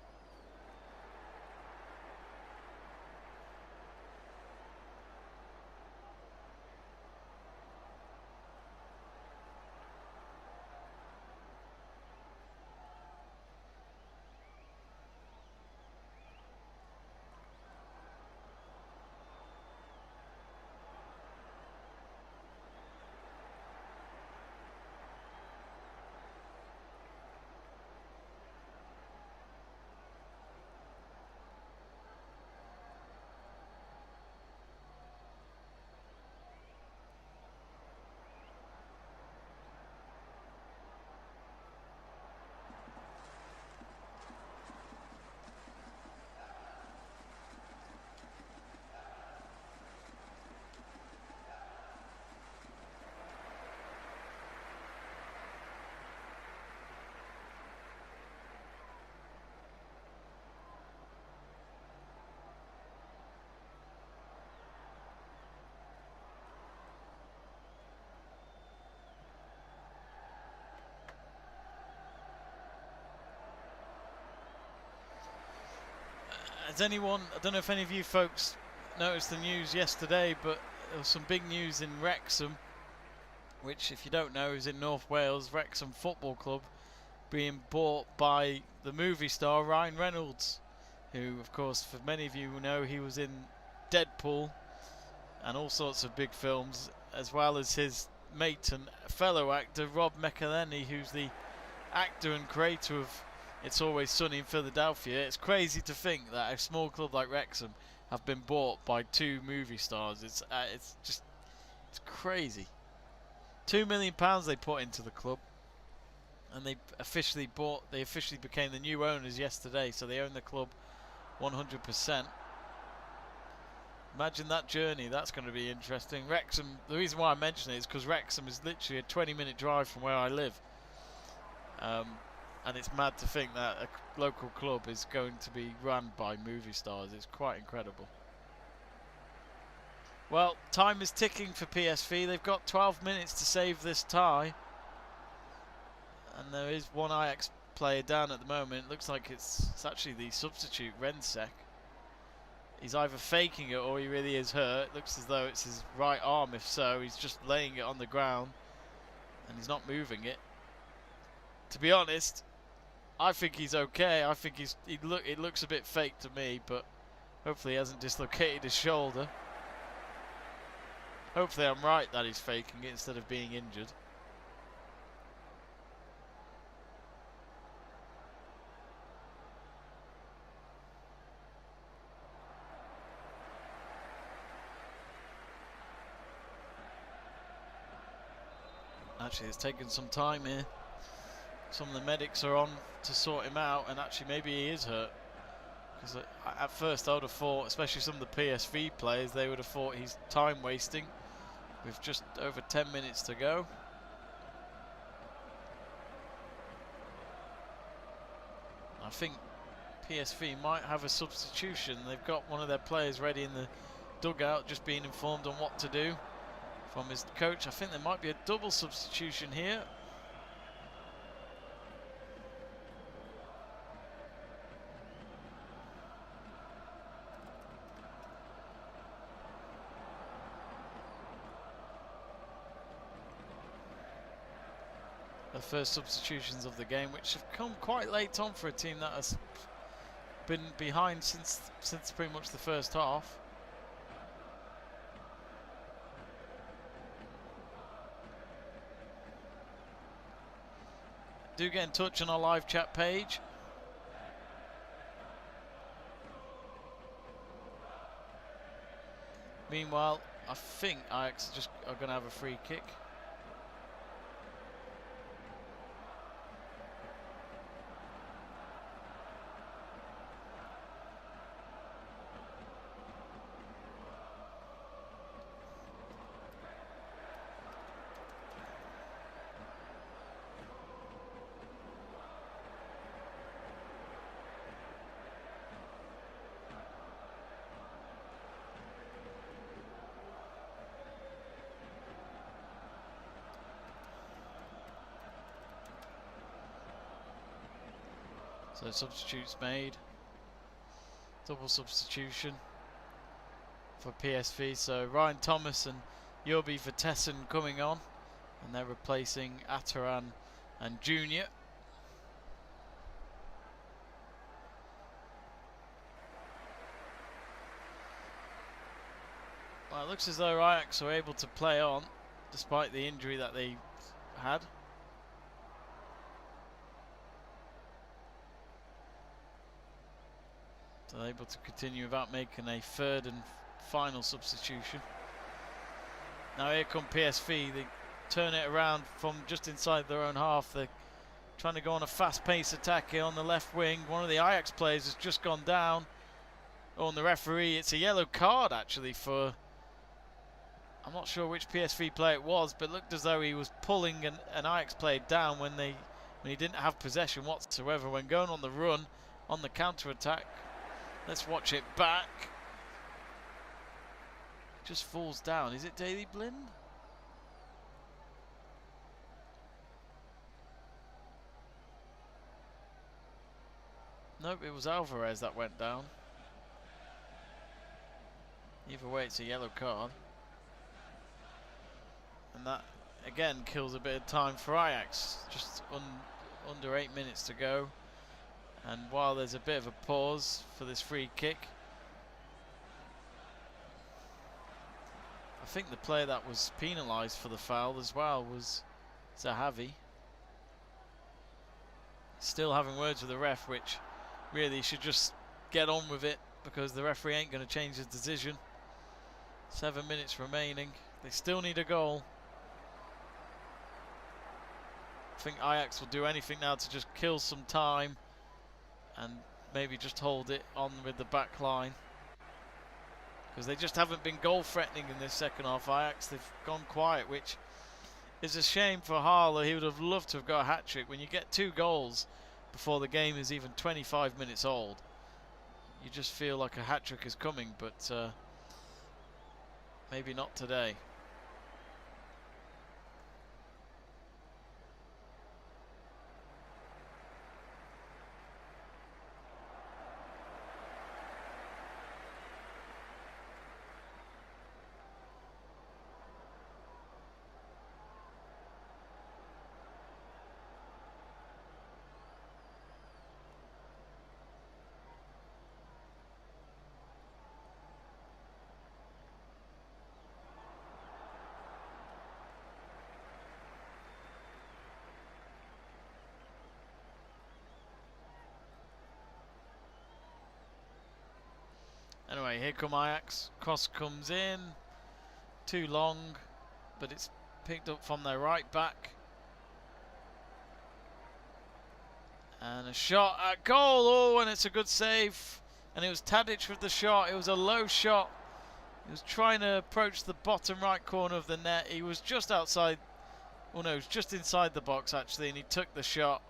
Has anyone, I don't know if any of you folks noticed the news yesterday, but there was some big news in Wrexham, which, if you don't know, is in North Wales. Wrexham Football Club being bought by the movie star Ryan Reynolds, who, of course, for many of you who know, he was in Deadpool and all sorts of big films, as well as his mate and fellow actor Rob McElhenney, who's the actor and creator of It's Always Sunny in Philadelphia. It's crazy to think that a small club like Wrexham have been bought by two movie stars. It's crazy. £2 million they put into the club, and they officially became the new owners yesterday, so they own the club 100%. Imagine that journey. That's going to be interesting. Wrexham, the reason why I mention it is because Wrexham is literally a 20-minute drive from where I live. And it's mad to think that a local club is going to be run by movie stars. It's quite incredible. Well, time is ticking for PSV. They've got 12 minutes to save this tie. And there is one Ajax player down at the moment. It looks like it's actually the substitute, Rensek. He's either faking it or he really is hurt. It looks as though it's his right arm. If so, he's just laying it on the ground and he's not moving it. To be honest, I think he's okay. I think it looks a bit fake to me, but hopefully he hasn't dislocated his shoulder. Hopefully I'm right that he's faking it instead of being injured. Actually, it's taken some time here. Some of the medics are on to sort him out, and actually maybe he is hurt. Because at first I would have thought, especially some of the PSV players, they would have thought he's time wasting with just over 10 minutes to go. I think PSV might have a substitution. They've got one of their players ready in the dugout, just being informed on what to do from his coach. I think there might be a double substitution here. The first substitutions of the game, which have come quite late on for a team that has been behind since pretty much the first half. Do get in touch on our live chat page. Meanwhile, I think Ajax are going to have a free kick. So substitutes made. Double substitution for PSV. So Ryan Thomas and Jurby Vertessen coming on, and they're replacing Ataran and Junior. Well, it looks as though Ajax are able to play on despite the injury that they had. So they're able to continue without making a third and final substitution. Now here come PSV. They turn it around from just inside their own half. They're trying to go on a fast-paced attack here on the left wing. One of the Ajax players has just gone down. Oh, and the referee, it's a yellow card actually for, I'm not sure which PSV player it was, but it looked as though he was pulling an Ajax player down when he didn't have possession whatsoever. When going on the run, on the counter-attack. Let's watch it back. Just falls down. Is it Daley Blind? Nope, it was Alvarez that went down. Either way, it's a yellow card. And that, again, kills a bit of time for Ajax. Just under 8 minutes to go. And while there's a bit of a pause for this free kick, I think the player that was penalised for the foul as well was Zahavi. Still having words with the ref, which really should just get on with it, because the referee ain't going to change his decision. 7 minutes remaining. They still need a goal. I think Ajax will do anything now to just kill some time and maybe just hold it on with the back line, because they just haven't been goal threatening in this second half. Ajax, they've gone quiet, which is a shame for HALLER. He would have loved to have got a hat-trick. When you get 2 goals before the game is even 25 minutes old, you just feel like a hat-trick is coming, but maybe not today. Anyway, here come Ajax. Cross comes in. Too long, but it's picked up from their right back. And a shot at goal. Oh, and it's a good save. And it was Tadic with the shot. It was a low shot. He was trying to approach the bottom right corner of the net. He was just outside. Oh no, he was just inside the box actually, and he took the shot.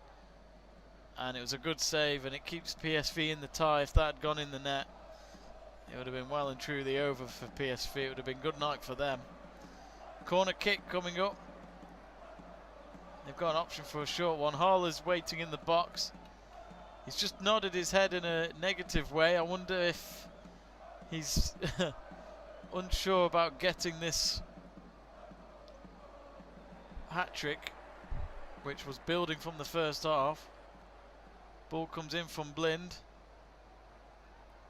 And it was a good save, and it keeps PSV in the tie. If that had gone in the net, it would have been well and truly over for PSV. It would have been good night for them. Corner kick coming up. They've got an option for a short one. HALLER's waiting in the box. He's just nodded his head in a negative way. I wonder if he's unsure about getting this hat-trick, which was building from the first half. Ball comes in from Blind.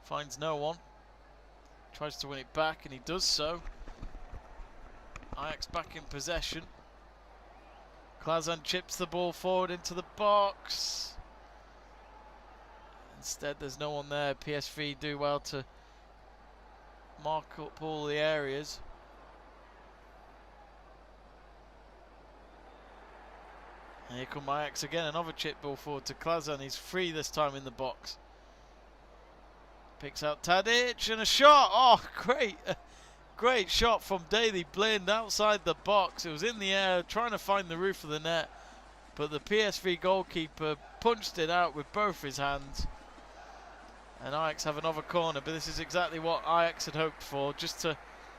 Finds no one. Tries to win it back, and he does so. Ajax back in possession. Klazan chips the ball forward into the box. Instead, there's no one there. PSV do well to mark up all the areas. And here come Ajax again. Another chip ball forward to Klazan. He's free this time in the box. Picks out Tadic, and a shot. Oh, great. Great shot from Daley Blind outside the box. It was in the air, trying to find the roof of the net. But the PSV goalkeeper punched it out with both his hands. And Ajax have another corner, but this is exactly what Ajax had hoped for. Just to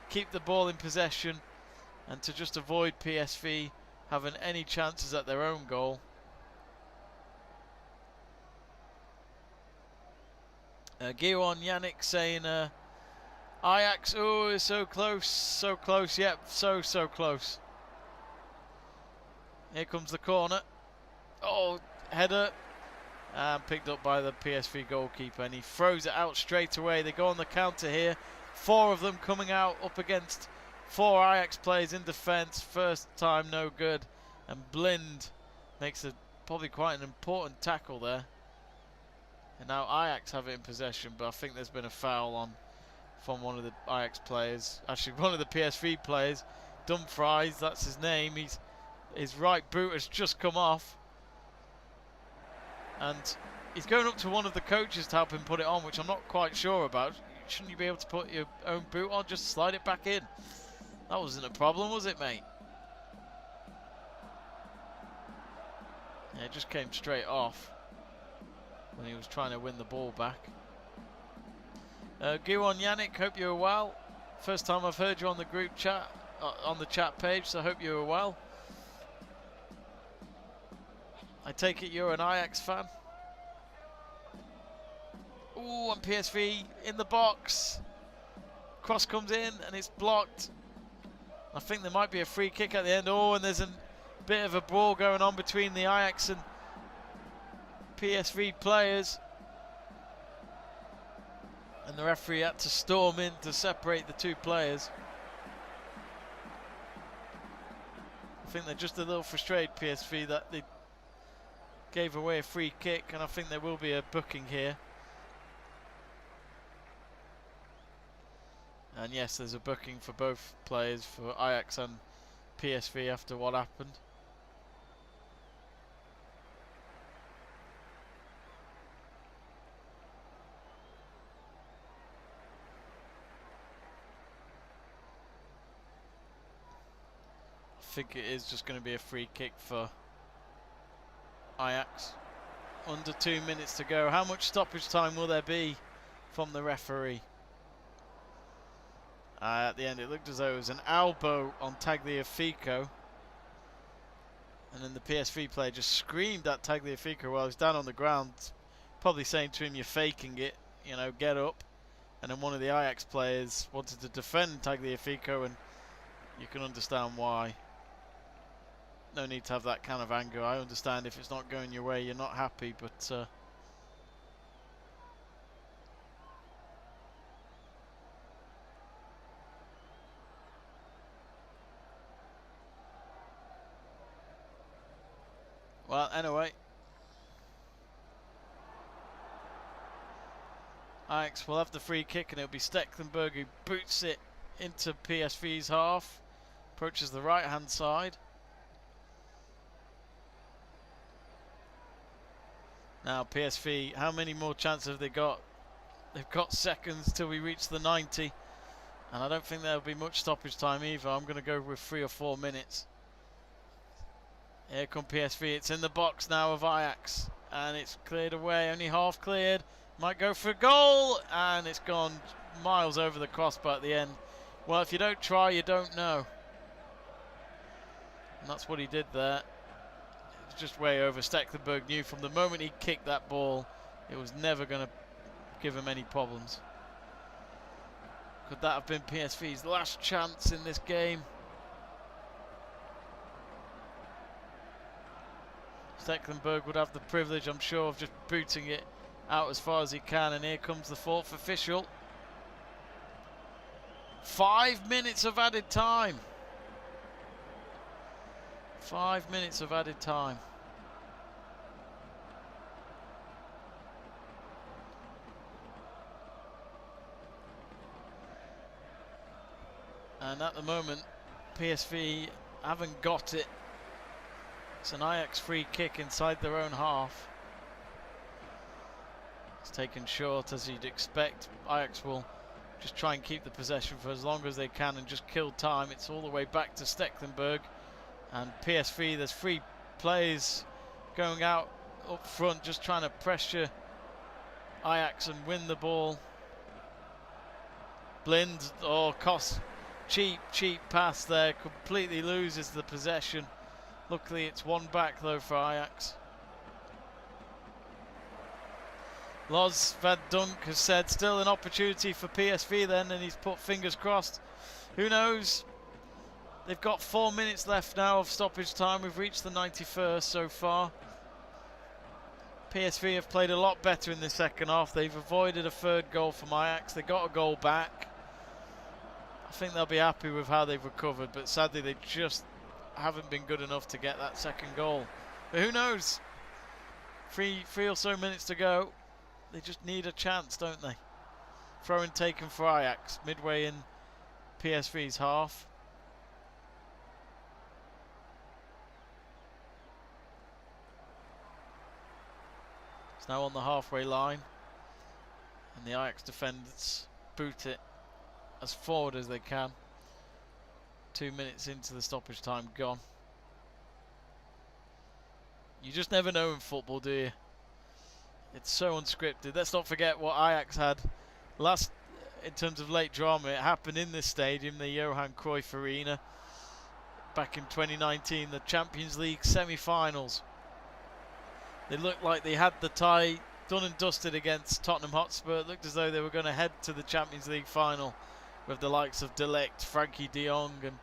keep the ball in possession and to just avoid PSV having any chances at their own goal. Guillaume Yannick saying Ajax, oh, it's so close, yep, so close. Here comes the corner. Oh, header. And picked up by the PSV goalkeeper, and he throws it out straight away. They go on the counter here. 4 of them coming out up against 4 Ajax players in defence. First time, no good. And Blind makes probably quite an important tackle there. And now Ajax have it in possession, but I think there's been a foul from one of the Ajax players. Actually, one of the PSV players, Dumfries, that's his name. His right boot has just come off. And he's going up to one of the coaches to help him put it on, which I'm not quite sure about. Shouldn't you be able to put your own boot on? Just slide it back in. That wasn't a problem, was it, mate? Yeah, it just came straight off when he was trying to win the ball back. Guillaume Yannick, hope you're well. First time I've heard you on the group chat, on the chat page, so I hope you're well. I take it you're an Ajax fan. Ooh, and PSV in the box. Cross comes in and it's blocked. I think there might be a free kick at the end. Oh, and there's a bit of a brawl going on between the Ajax and PSV players. And the referee had to storm in to separate the 2 players. I think they're just a little frustrated, PSV, that they gave away a free kick, and I think there will be a booking here. And yes, there's a booking for both players, for Ajax and PSV, after what happened. I think it is just going to be a free kick for Ajax. Under 2 minutes to go. How much stoppage time will there be from the referee? At the end it looked as though it was an elbow on Tagliafico, and then the PSV player just screamed at Tagliafico while he was down on the ground, probably saying to him, you're faking it, you know, get up. And then one of the Ajax players wanted to defend Tagliafico, and you can understand why. No need to have that kind of anger. I understand if it's not going your way, you're not happy, but well, anyway, Ajax will have the free kick, and it'll be Stecklenburg who boots it into PSV's half. Approaches the right hand side. Now PSV, how many more chances have they got? They've got seconds till we reach the 90, and I don't think there'll be much stoppage time either. I'm going to go with 3 or 4 minutes. Here come PSV. It's in the box now of Ajax, and it's cleared away, only half cleared. Might go for a goal, and it's gone miles over the crossbar at the end. Well, if you don't try, you don't know. And that's what he did there. Just way over. Stecklenburg knew from the moment he kicked that ball it was never going to give him any problems. Could that have been PSV's last chance in this game? Stecklenburg would have the privilege, I'm sure, of just booting it out as far as he can, and here comes the 4th official. 5 minutes of added time. 5 minutes of added time. And at the moment, PSV haven't got it. It's an Ajax free kick inside their own half. It's taken short, as you'd expect. Ajax will just try and keep the possession for as long as they can and just kill time. It's all the way back to Stecklenburg. And PSV, there's 3 players going out up front, just trying to pressure Ajax and win the ball. Blind, or Kos, cheap pass there, completely loses the possession. Luckily it's one back though for Ajax. Los Van Dunk has said still an opportunity for PSV then, and he's put fingers crossed. Who knows? They've got 4 minutes left now of stoppage time. We've reached the 91st so far. PSV have played a lot better in the second half. They've avoided a third goal from Ajax. They got a goal back. I think they'll be happy with how they've recovered, but sadly they just haven't been good enough to get that second goal. But who knows? Three or so minutes to go. They just need a chance, don't they? Throw-in taken for Ajax, midway in PSV's half. It's now on the halfway line, and the Ajax defenders boot it as forward as they can. 2 minutes into the stoppage time gone. You just never know in football, do you? It's so unscripted. Let's not forget what Ajax had last in terms of late drama. It happened in this stadium, the Johan Cruyff Arena, back in 2019, the Champions League semi-finals. They looked like they had the tie done and dusted against Tottenham Hotspur. It looked as though they were going to head to the Champions League final with the likes of De Ligt, Frankie de Jong and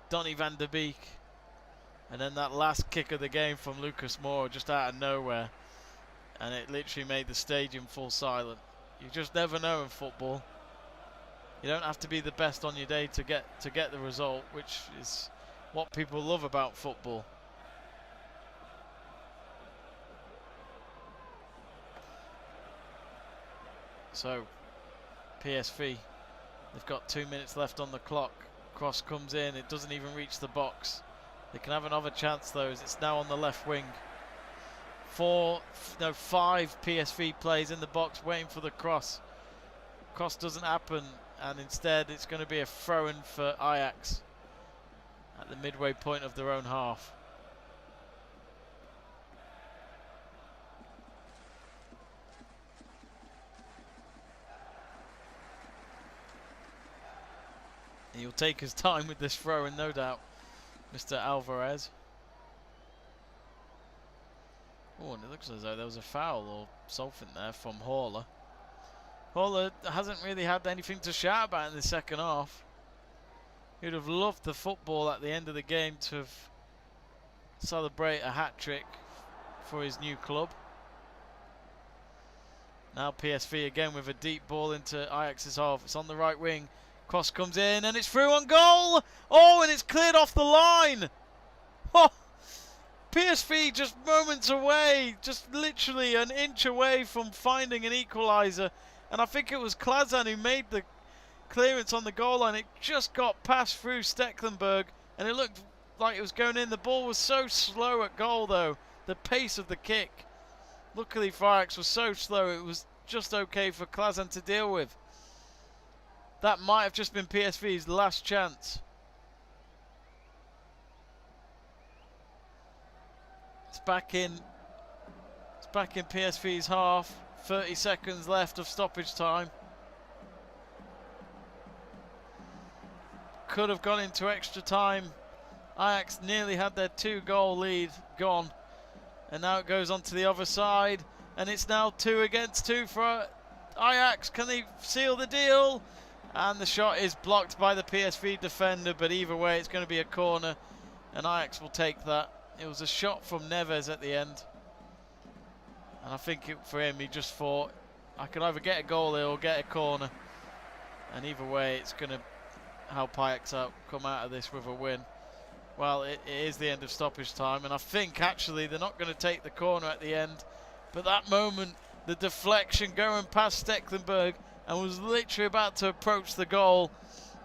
Donny van der Beek. And then that last kick of the game from Lucas Moura just out of nowhere, and it literally made the stadium fall silent. You just never know in football. You don't have to be the best on your day to get the result, which is what people love about football. So PSV, they've got 2 minutes left on the clock. Cross comes in, it doesn't even reach the box. They can have another chance though, as it's now on the left wing. 5 PSV players in the box waiting for the cross. Cross doesn't happen, and instead it's going to be a throw-in for Ajax at the midway point of their own half. He'll take his time with this throw-in, no doubt, Mr. Alvarez. Oh, and it looks as though there was a foul or something there from HALLER. HALLER hasn't really had anything to shout about in the second half. He'd have loved the football at the end of the game to have celebrate a hat-trick for his new club. Now PSV again with a deep ball into Ajax's half. It's on the right wing. Cross comes in and it's through on goal. Oh, and it's cleared off the line. Oh, PSV just moments away, just literally an inch away from finding an equaliser. And I think it was Klazan who made the clearance on the goal line. It just got passed through Stecklenburg and it looked like it was going in. The ball was so slow at goal though, the pace of the kick. Luckily for Ajax was so slow it was just okay for Klazan to deal with. That might have just been PSV's last chance. It's back in PSV's half. 30 seconds left of stoppage time. Could have gone into extra time. Ajax nearly had their 2-goal lead gone. And now it goes on to the other side. And it's now 2 against 2 for Ajax. Can they seal the deal? And the shot is blocked by the PSV defender, but either way it's going to be a corner and Ajax will take that. It was a shot from Neves at the end, and I think for him, he just thought, I could either get a goal here or get a corner, and either way it's going to help Ajax come out of this with a win. Well, it is the end of stoppage time, and I think actually they're not going to take the corner at the end, but that moment, the deflection going past Stecklenburg, and was literally about to approach the goal,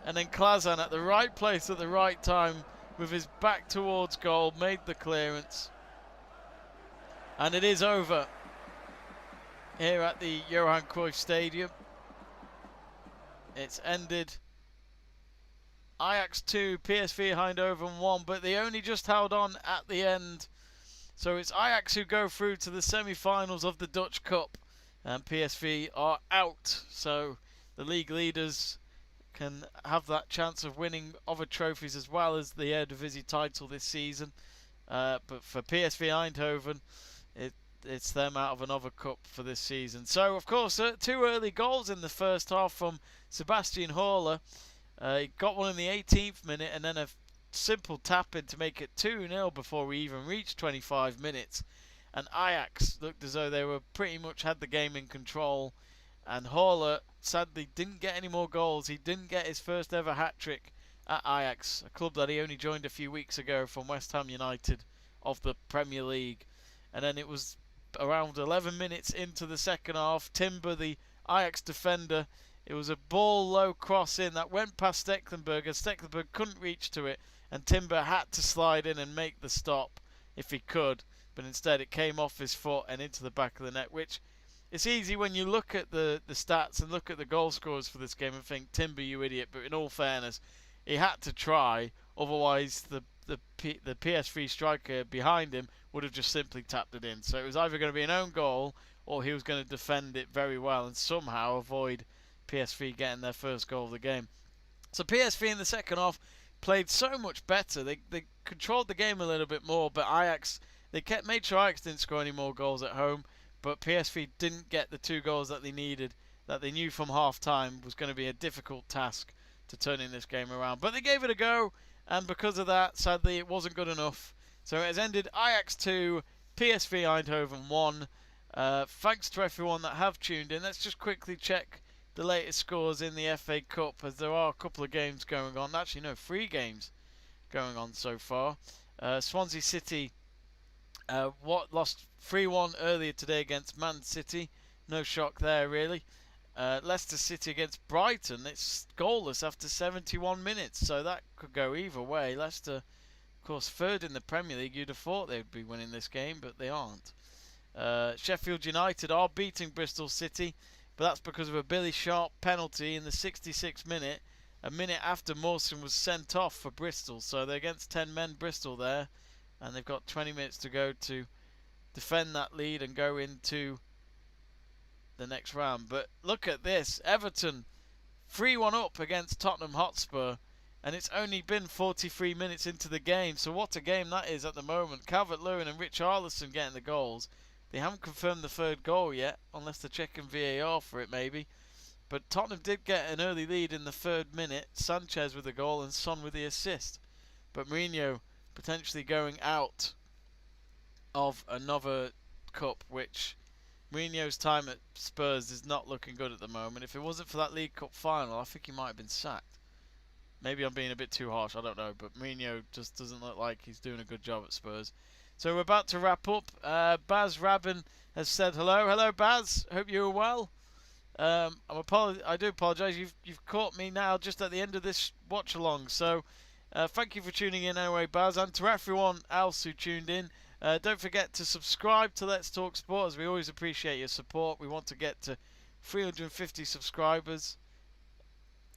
and then Klazan at the right place at the right time with his back towards goal made the clearance, and it is over here at the Johan Cruyff Stadium. It's ended Ajax 2, PSV Eindhoven 1, but they only just held on at the end, so it's Ajax who go through to the semi-finals of the Dutch Cup. And PSV are out, so the league leaders can have that chance of winning other trophies as well as the Eredivisie title this season. But for PSV Eindhoven, it's them out of another cup for this season. So, of course, 2 early goals in the first half from Sebastian Haller. He got one in the 18th minute and then a simple tap in to make it 2-0 before we even reached 25 minutes. And Ajax looked as though they were pretty much had the game in control. And Haller sadly didn't get any more goals. He didn't get his first ever hat-trick at Ajax, a club that he only joined a few weeks ago from West Ham United of the Premier League. And then it was around 11 minutes into the second half. Timber, the Ajax defender, it was a ball low cross in that went past Stecklenburg, and Stecklenburg couldn't reach to it, and Timber had to slide in and make the stop if he could, but instead it came off his foot and into the back of the net, which it's easy when you look at the stats and look at the goal scorers for this game and think, Timber, you idiot, but in all fairness, he had to try, otherwise the PSV striker behind him would have just simply tapped it in. So it was either going to be an own goal or he was going to defend it very well and somehow avoid PSV getting their first goal of the game. So PSV in the second half played so much better. They controlled the game a little bit more, but Ajax, made sure Ajax didn't score any more goals at home, but PSV didn't get the 2 goals that they needed, that they knew from half time was going to be a difficult task to turning this game around. But they gave it a go, and because of that, sadly, it wasn't good enough. So it has ended Ajax 2, PSV Eindhoven 1. Thanks to everyone that have tuned in. Let's just quickly check the latest scores in the FA Cup, as there are a couple of games going on. Actually, no, 3 games going on so far. Swansea City lost 3-1 earlier today against Man City. No shock there, really. Leicester City against Brighton. It's goalless after 71 minutes, so that could go either way. Leicester, of course, 3rd in the Premier League. You'd have thought they'd be winning this game, but they aren't. Sheffield United are beating Bristol City, but that's because of a Billy Sharp penalty in the 66th minute, a minute after Mawson was sent off for Bristol. So they're against 10 men, Bristol there, and they've got 20 minutes to go to defend that lead and go into the next round. But look at this, Everton 3-1 up against Tottenham Hotspur, and it's only been 43 minutes into the game, so what a game that is at the moment. Calvert-Lewin and Richarlison getting the goals. They haven't confirmed the 3rd goal yet, unless they're checking VAR for it maybe. But Tottenham did get an early lead in the 3rd minute, Sanchez with the goal and Son with the assist. But Mourinho potentially going out of another cup, which Mourinho's time at Spurs is not looking good at the moment. If it wasn't for that League Cup final, I think he might have been sacked. Maybe I'm being a bit too harsh, I don't know, but Mourinho just doesn't look like he's doing a good job at Spurs. So we're about to wrap up. Baz Rabin has said hello. Hello, Baz. Hope you're well. I do apologise. You've caught me now just at the end of this watch along. So thank you for tuning in anyway, Baz, and to everyone else who tuned in. Don't forget to subscribe to Let's Talk Sport, as we always appreciate your support. We want to get to 350 subscribers,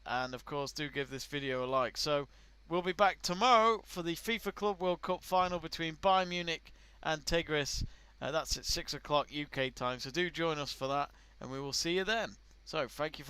and of course do give this video a like. So we'll be back tomorrow for the FIFA Club World Cup final between Bayern Munich and Tigris. That's at 6 o'clock UK time, so do join us for that, and we will see you then. So thank you for